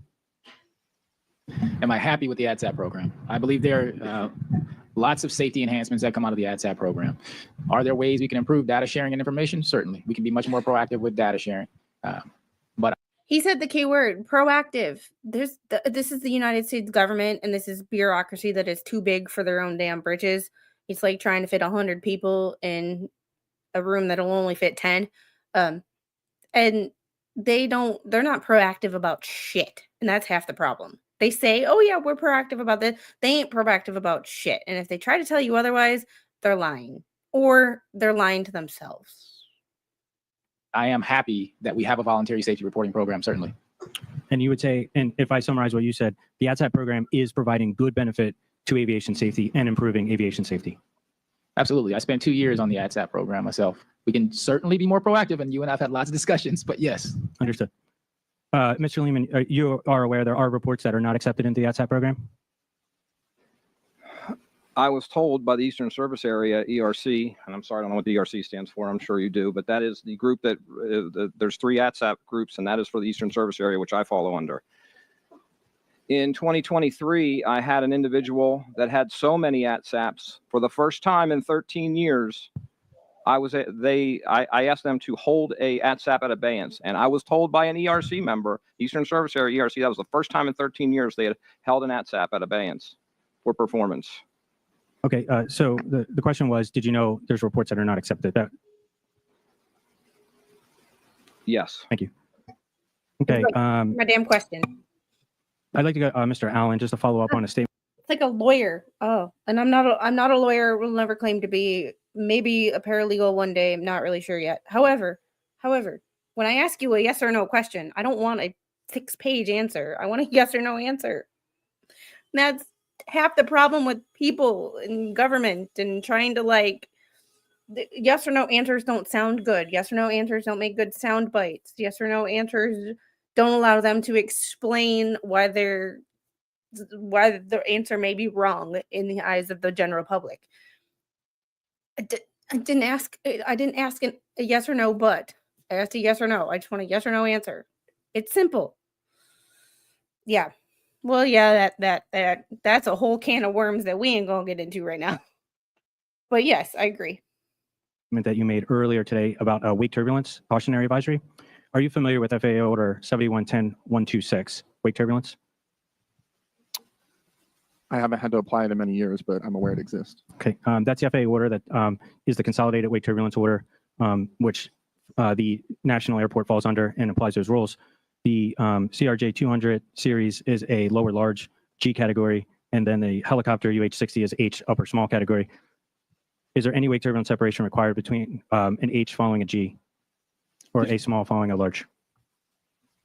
Am I happy with the ATSAP program? I believe there are lots of safety enhancements that come out of the ATSAP program. Are there ways we can improve data sharing and information? Certainly. We can be much more proactive with data sharing. But He said the key word, proactive. This is the United States government, and this is bureaucracy that is too big for their own damn britches. It's like trying to fit 100 people in a room that'll only fit 10. And they're not proactive about shit. And that's half the problem. They say, oh yeah, we're proactive about this. They ain't proactive about shit. And if they try to tell you otherwise, they're lying, or they're lying to themselves. I am happy that we have a voluntary safety reporting program, certainly. And you would say, and if I summarize what you said, the ATSAP program is providing good benefit to aviation safety and improving aviation safety. Absolutely. I spent 2 years on the ATSAP program myself. We can certainly be more proactive, and you and I have had lots of discussions, but yes. Understood. Mr. Lehman, you are aware there are reports that are not accepted into the ATSAP program? I was told by the Eastern Service Area, ERC, and I'm sorry, I don't know what the ERC stands for. I'm sure you do, but that is the group that there's 3 ATSAP groups, and that is for the Eastern Service Area, which I follow under. In 2023, I had an individual that had so many ATSAPs for the first time in 13 years I asked them to hold a ATSAP at abeyance, and I was told by an ERC member, Eastern Service Area ERC, that was the first time in 13 years they had held an ATSAP at abeyance for performance. Okay, so the question was, did you know there's reports that are not accepted? Yes. Thank you. Okay, My damn question. I'd like to go, Mr. Allen, just to follow up on a statement. It's like a lawyer. Oh, and I'm not a lawyer. Will never claim to be. Maybe a paralegal one day. I'm not really sure yet. However, when I ask you a yes or no question, I don't want a 6-page answer. I want a yes or no answer. And that's half the problem with people in government and trying to yes or no answers don't sound good. Yes or no answers don't make good sound bites. Yes or no answers don't allow them to explain why the answer may be wrong in the eyes of the general public. I didn't ask a yes or no, but I asked a yes or no. I just want a yes or no answer. It's simple. Yeah. Well, yeah, that's a whole can of worms that we ain't gonna get into right now. But yes, I agree. That you made earlier today about wake turbulence cautionary advisory. Are you familiar with FAA Order 7110-126, wake turbulence? I haven't had to apply it in many years, but I'm aware it exists. Okay, that's the FAA order that is the consolidated wake turbulence order, which the National Airport falls under and applies those rules. The CRJ 200 series is a lower large G category, and then the helicopter UH-60 is H upper small category. Is there any wake turbulence separation required between an H following a G or a small following a large?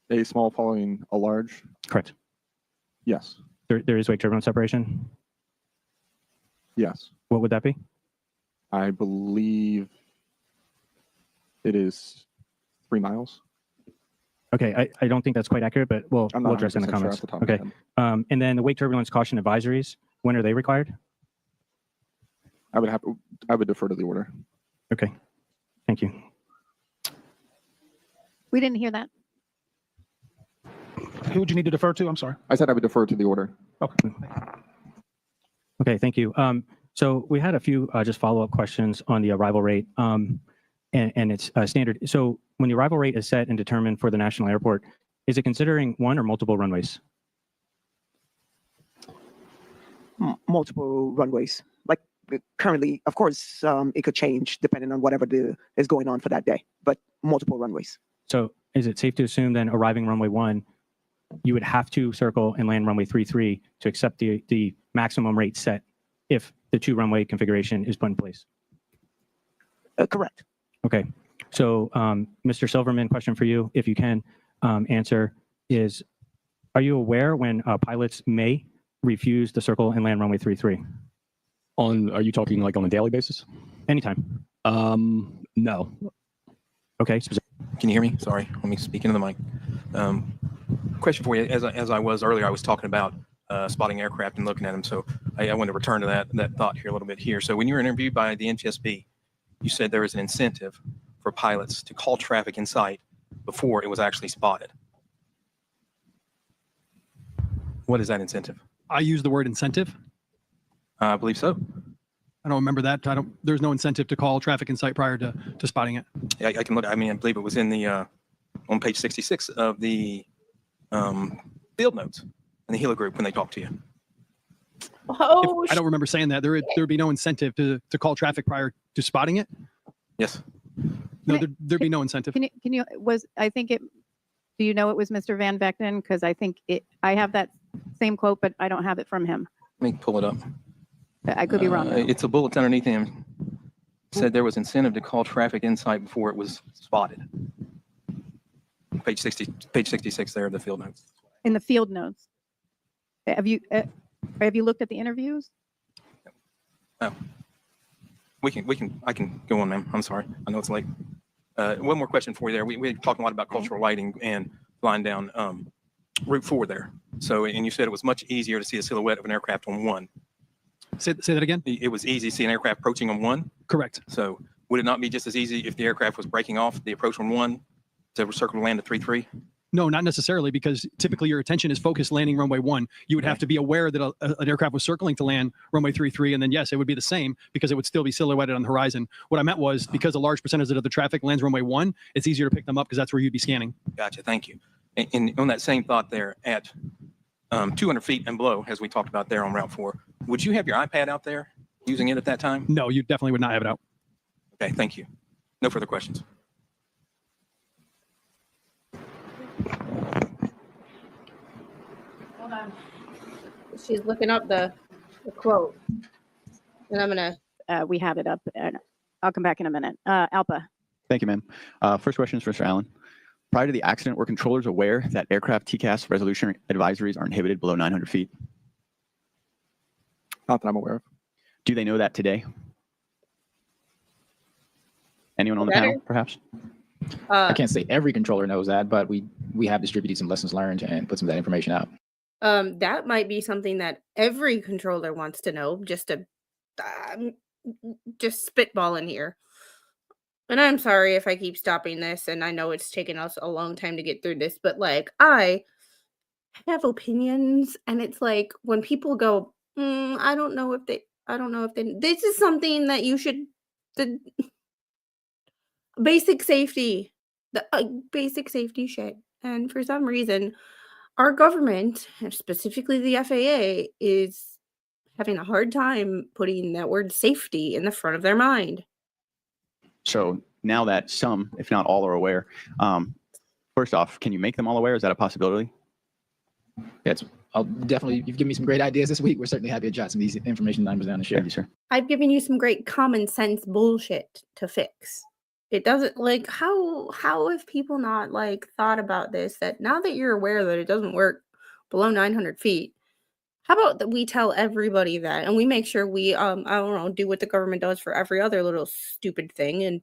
A small following a large? Correct. Yes. There is wake turbulence separation? Yes. What would that be? I believe it is 3 miles. Okay, I don't think that's quite accurate, but we'll address it in the comments. Okay, and then the wake turbulence caution advisories, when are they required? I would defer to the order. Okay, thank you. We didn't hear that. Who would you need to defer to? I'm sorry. I said I would defer to the order. Okay. Okay, thank you. So we had a few just follow-up questions on the arrival rate, and it's standard. So when the arrival rate is set and determined for the national airport, is it considering one or multiple runways? Multiple runways. Like currently, of course, it could change depending on whatever is going on for that day, but multiple runways. So is it safe to assume then arriving runway 1, you would have to circle and land runway 33 to accept the maximum rate set if the 2 runway configuration is put in place? Correct. Okay. So Mr. Silverman, question for you, if you can answer, is are you aware when pilots may refuse to circle and land runway 33? Are you talking like on a daily basis? Anytime. No. Okay. Can you hear me? Sorry, let me speak into the mic. Question for you. As I was earlier, I was talking about spotting aircraft and looking at them. So I want to return to that thought here a little bit here. So when you were interviewed by the NTSB, you said there was an incentive for pilots to call traffic in sight before it was actually spotted. What is that incentive? I use the word incentive. I believe so. I don't remember that. There's no incentive to call traffic in sight prior to spotting it. Yeah, I can look. I mean, I believe it was in the on page 66 of the field notes in the Hilo group when they talked to you. Oh, I don't remember saying that. There would be no incentive to call traffic prior to spotting it. Yes. No, there'd be no incentive. Do you know it was Mr. Van Vechten? Because I think I have that same quote, but I don't have it from him. Let me pull it up. I could be wrong. It's a bullet underneath him. Said there was incentive to call traffic in sight before it was spotted. Page 66 there of the field notes. In the field notes. Have you looked at the interviews? Oh, I can go on, ma'am. I'm sorry. I know it's late. One more question for you there. We're talking a lot about cultural lighting and flying down Route 4 there. So, and you said it was much easier to see a silhouette of an aircraft on 1. Say that again? It was easy to see an aircraft approaching on 1? Correct. So would it not be just as easy if the aircraft was breaking off the approach on 1 to circle and land at 33? No, not necessarily, because typically your attention is focused landing runway 1. You would have to be aware that an aircraft was circling to land runway 33, and then yes, it would be the same because it would still be silhouetted on the horizon. What I meant was because a large percentage of the traffic lands runway 1, it's easier to pick them up because that's where you'd be scanning. Gotcha. Thank you. And on that same thought there, at 200 feet and below, as we talked about there on Route 4, would you have your iPad out there using it at that time? No, you definitely would not have it out. Okay, thank you. No further questions. Hold on. She's looking up the quote. And I'm going to. We have it up. And I'll come back in a minute. Alpa. Thank you, ma'am. First question is for Mr. Allen. Prior to the accident, were controllers aware that aircraft TCAS resolution advisories are inhibited below 900 feet? Not that I'm aware of. Do they know that today? Anyone on the panel, perhaps? I can't say every controller knows that, but we have distributed some lessons learned and put some of that information out. that might be something that every controller wants to know, just to just spitball in here. And I'm sorry if I keep stopping this, and I know it's taken us a long time to get through this, but like I have opinions, and it's like when people go, I don't know if they, this is something that you should, the basic safety, the basic safety shit. And for some reason, our government, and specifically the FAA, is having a hard time putting that word safety in the front of their mind. So now that some, if not all, are aware, first off, can you make them all aware? Is that a possibility? Yes, I'll definitely, you've given me some great ideas this week. We're certainly happy to jot some of these information items down and share. Thank you, sir. I've given you some great common sense bullshit to fix. It doesn't, like, how have people not like thought about this, that now that you're aware that it doesn't work below 900 feet, how about that we tell everybody that, and we make sure we, I don't know, do what the government does for every other little stupid thing and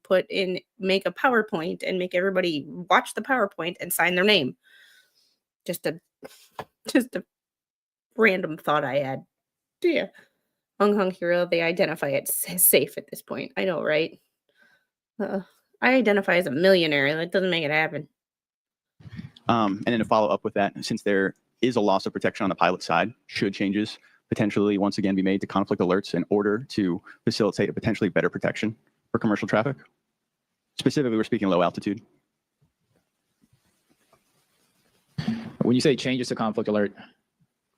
make a PowerPoint and make everybody watch the PowerPoint and sign their name. Just a random thought I had. Yeah. Hung Hero, they identify it as safe at this point. I know, right? I identify as a millionaire. That doesn't make it happen. And then to follow up with that, since there is a loss of protection on the pilot side, should changes potentially once again be made to conflict alerts in order to facilitate a potentially better protection for commercial traffic? Specifically, we're speaking low altitude. When you say changes to conflict alert,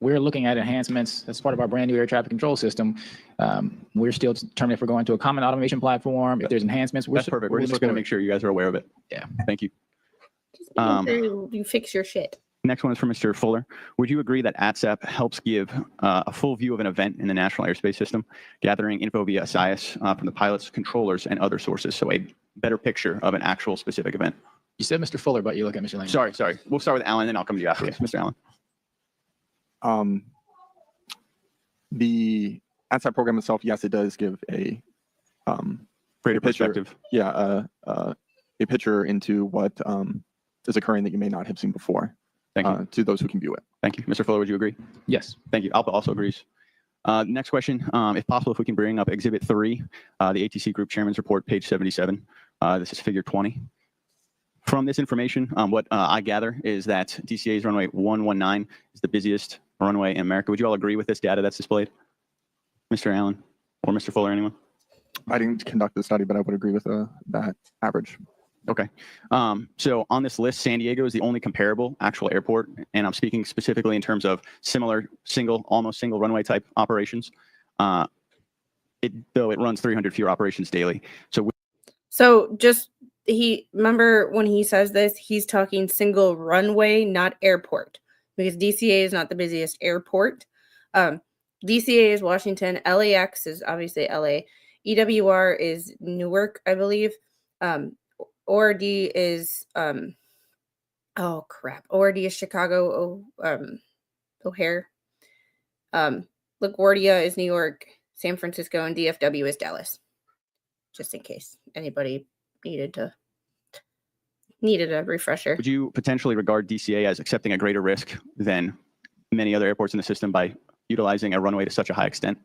we're looking at enhancements as part of our brand new air traffic control system. We're still determining if we're going to a common automation platform, if there's enhancements. That's perfect. We're just going to make sure you guys are aware of it. Yeah. Thank you. Just making sure you fix your shit. Next one is from Mr. Fuller. Would you agree that ATSAP helps give a full view of an event in the National Airspace System, gathering info via SIS from the pilots, controllers, and other sources, so a better picture of an actual specific event? You said Mr. Fuller, but you look at Mr. Lane. Sorry. We'll start with Alan, then I'll come to you afterwards. Mr. Allen. The ATSAP program itself, yes, it does give a greater perspective. Yeah, a picture into what is occurring that you may not have seen before. Thank you. To those who can view it. Thank you. Mr. Fuller, would you agree? Yes. Thank you. Alpa also agrees. Next question, if possible, if we can bring up Exhibit 3, the ATC Group Chairman's Report, page 77. This is figure 20. From this information, what I gather is that DCA's runway 119 is the busiest runway in America. Would you all agree with this data that's displayed? Mr. Allen or Mr. Fuller, anyone? I didn't conduct the study, but I would agree with that average. Okay. So on this list, San Diego is the only comparable actual airport, and I'm speaking specifically in terms of similar almost single runway type operations. Though it runs 300 fewer operations daily. So just remember when he says this, he's talking single runway, not airport, because DCA is not the busiest airport. DCA is Washington. LAX is obviously LA. EWR is Newark, I believe. ORD is ORD is Chicago. O'Hare. LaGuardia is New York. San Francisco, and DFW is Dallas. Just in case anybody needed a refresher. Would you potentially regard DCA as accepting a greater risk than many other airports in the system by utilizing a runway to such a high extent?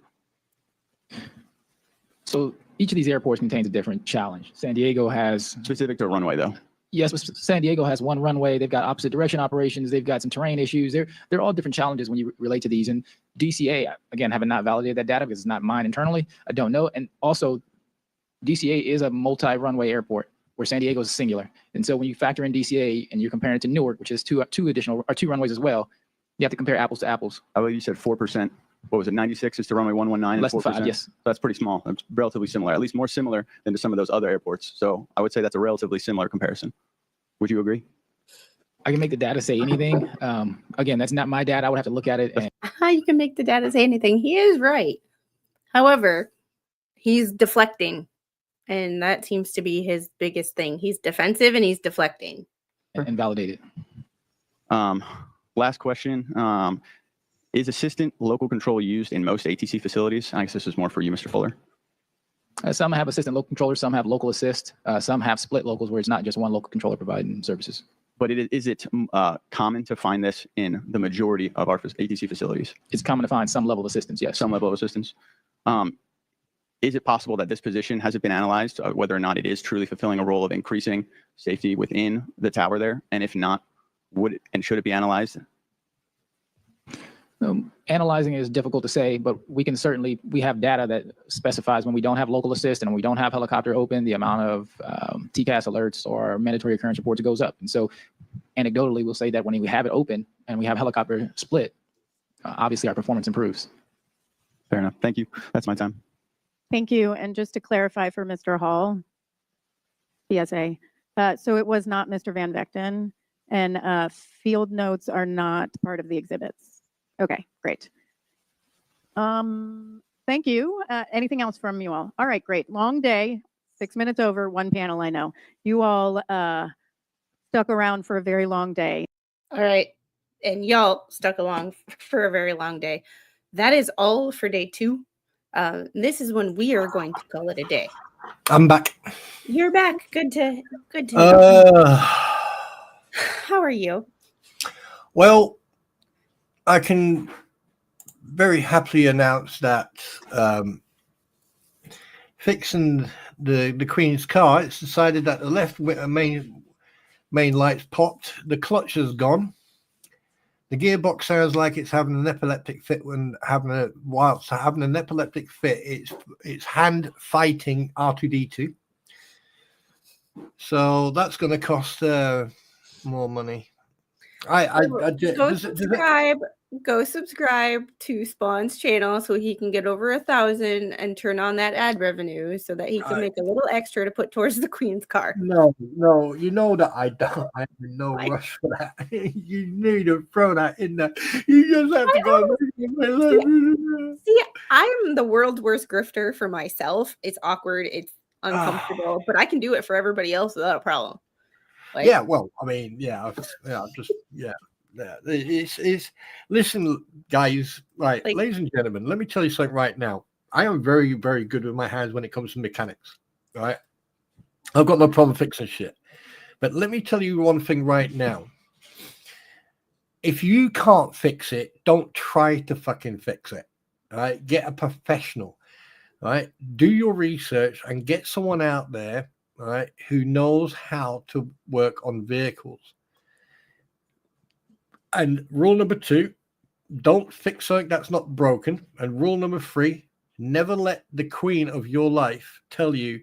So each of these airports contains a different challenge. San Diego has... Specific to a runway, though. Yes, but San Diego has one runway. They've got opposite direction operations. They've got some terrain issues. They're all different challenges when you relate to these. And DCA, again, have not validated that data because it's not mine internally. I don't know. And also, DCA is a multi-runway airport where San Diego is singular. And so when you factor in DCA and you're comparing it to Newark, which is two runways as well, you have to compare apples to apples. I believe you said 4%. What was it? 96 is to runway 119 and Less than 4%. 5, yes. That's pretty small. That's relatively similar, at least more similar than to some of those other airports. So I would say that's a relatively similar comparison. Would you agree? I can make the data say anything. Again, that's not my data. I would have to look at it. And How you can make the data say anything? He is right. However, he's deflecting, and that seems to be his biggest thing. He's defensive and he's deflecting. and validate it. Last question. Is assistant local control used in most ATC facilities? I guess this is more for you, Mr. Fuller. Some have assistant local controllers, some have local assist, some have split locals where it's not just one local controller providing services. But is it common to find this in the majority of our ATC facilities? It's common to find some level of assistance, yes. Some level of assistance. Is it possible that this position has it been analyzed, whether or not it is truly fulfilling a role of increasing safety within the tower there? And if not, would it, and should it be analyzed? Analyzing is difficult to say, but we have data that specifies when we don't have local assist and when we don't have helicopter open, the amount of TCAS alerts or mandatory occurrence reports goes up. And so anecdotally, we'll say that when we have it open and we have helicopter split, obviously our performance improves. Fair enough. Thank you. That's my time. Thank you. And just to clarify for Mr. Hall, PSA, so it was not Mr. Van Vechten, and field notes are not part of the exhibits. Okay, great. Thank you. Anything else from you all? All right, great. Long day, 6 minutes over, one panel, I know. You all stuck around for a very long day. All right. And y'all stuck along for a very long day. That is all for day 2. This is when we are going to call it a day. I'm back. You're back. Good to know. How are you? Well, I can very happily announce that fixing the Queen's car, it's decided that the left main lights popped, the clutch is gone, the gearbox sounds like it's having an epileptic fit whilst having an epileptic fit, it's hand fighting R2D2. So that's going to cost more money. Go subscribe to Spawn's channel so he can get over 1,000 and turn on that ad revenue so that he can make a little extra to put towards the Queen's car. No, you know that I don't. I have no rush for that. You need to throw that in there. You just have to go. See, I'm the world's worst grifter for myself. It's awkward. It's uncomfortable, but I can do it for everybody else without a problem. Like, yeah, well, I mean, it's listen, guys, right, ladies and gentlemen, let me tell you something right now. I am very, very good with my hands when it comes to mechanics, right? I've got no problem fixing shit. But let me tell you one thing right now. If you can't fix it, don't try to fucking fix it, right? Get a professional, right? Do your research and get someone out there, right, who knows how to work on vehicles. And rule number 2, don't fix something that's not broken. And rule number 3, never let the queen of your life tell you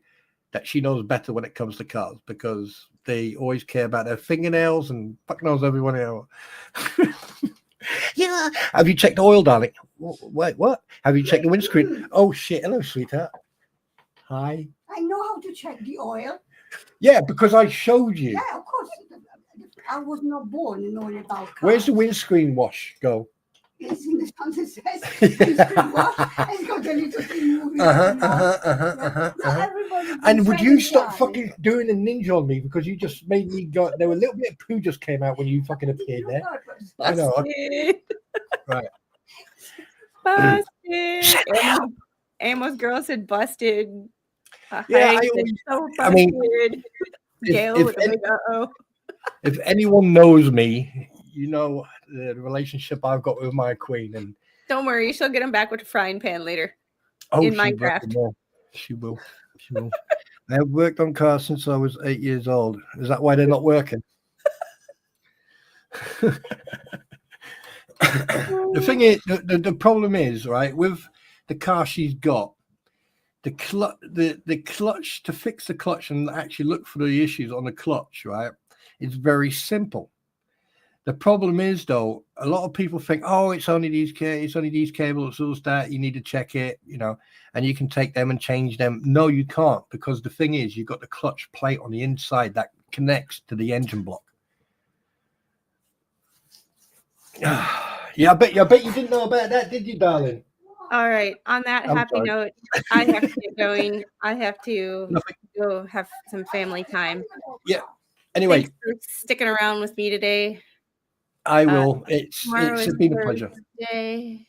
that she knows better when it comes to cars, because they always care about their fingernails and fuck knows everyone else. Yeah. Have you checked the oil, darling? Wait, what? Have you checked the windscreen? Oh, shit. Hello, sweetheart. Hi. I know how to check the oil. Yeah, because I showed you. Yeah, of course. I was not born knowing about cars. Where's the windscreen wash go? It's in the sun that says windscreen wash. It's got a little thing moving. And would you stop fucking doing a ninja on me, because you just made me go. There were a little bit of poo just came out when you fucking appeared there. I know. Right. Busted. Amos girl said busted. Yeah, I mean, Gail with a big uh-oh. If anyone knows me, you know the relationship I've got with my queen. And don't worry, she'll get him back with a frying pan later. in Minecraft. She will. I've worked on cars since I was 8 years old. Is that why they're not working? The thing is, the problem is, right, with the car she's got, the clutch, to fix the clutch and actually look for the issues on the clutch, right, it's very simple. The problem is, though, a lot of people think, oh, it's only these cables, it's that, you need to check it, you know, and you can take them and change them. No, you can't, because the thing is, you've got the clutch plate on the inside that connects to the engine block. Yeah, I bet you didn't know about that, did you, darling? All right. On that I'm happy sorry. note, I have to get going. I have to Nothing. go have some family time. Yeah. Anyway, Thanks for sticking around with me today. I will. It's Tomorrow is been a pleasure. Thursday.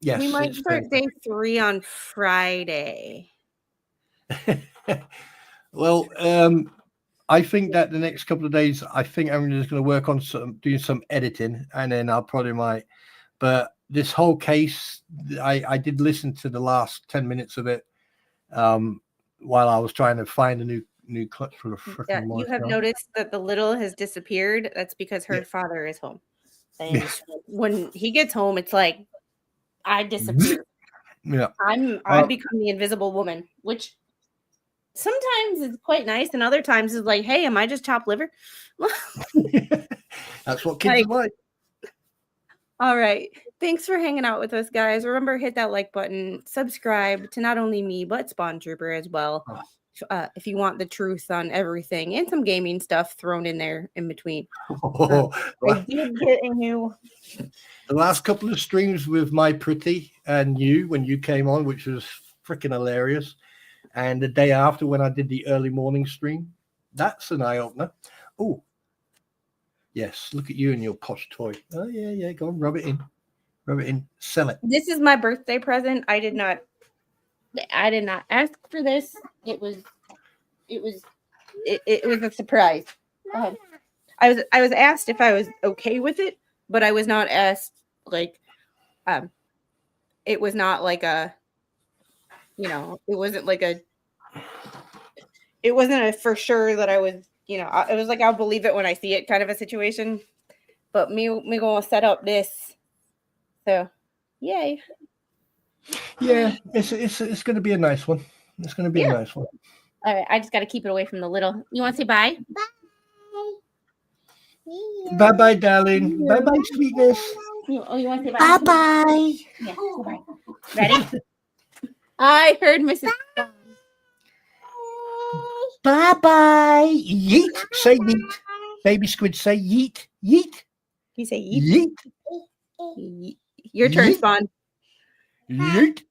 Yes. We might it's start been- day 3 on Friday. Well, I think that the next couple of days, I think I'm just going to work on doing some editing, and then I'll probably might. But this whole case, I did listen to the last 10 minutes of it while I was trying to find a new clutch for the freaking You have noticed that the little has disappeared. That's because her father is home. And Yeah. when he gets home, it's like I disappear. Yeah. I become the invisible woman, which sometimes is quite nice, and other times is like, hey, am I just chopped liver? That's what kids are like. All right. Thanks for hanging out with us, guys. Remember, hit that like button, subscribe to not only me, but Spawn Trooper as well. If you want the truth on everything and some gaming stuff thrown in there in between. I did get a new. The last couple of streams with my pretty and you when you came on, which was freaking hilarious. And the day after when I did the early morning stream, that's an eye opener. Oh, yes. Look at you and your posh toy. Oh, yeah. Go on, rub it in. Sell it. This is my birthday present. I did not ask for this. It was a surprise. I was asked if I was okay with it, but I was not asked like it was not like a, you know, it wasn't a for sure that I was, you know, it was like I'll believe it when I see it kind of a situation. But me gonna set up this. So yay. Yeah, it's going to be a nice one. It's going to be a nice one. All right, I just got to keep it away from the little. You want to say bye? Bye, darling. Bye, sweetness. You want to say bye? Bye. Yeah, bye. Ready? I heard Mrs. Bye. Yeet. Say yeet. Baby squid, say yeet. Yeet. You say yeet. Yeet. Your turn, Yeet. Spawn. Yeet.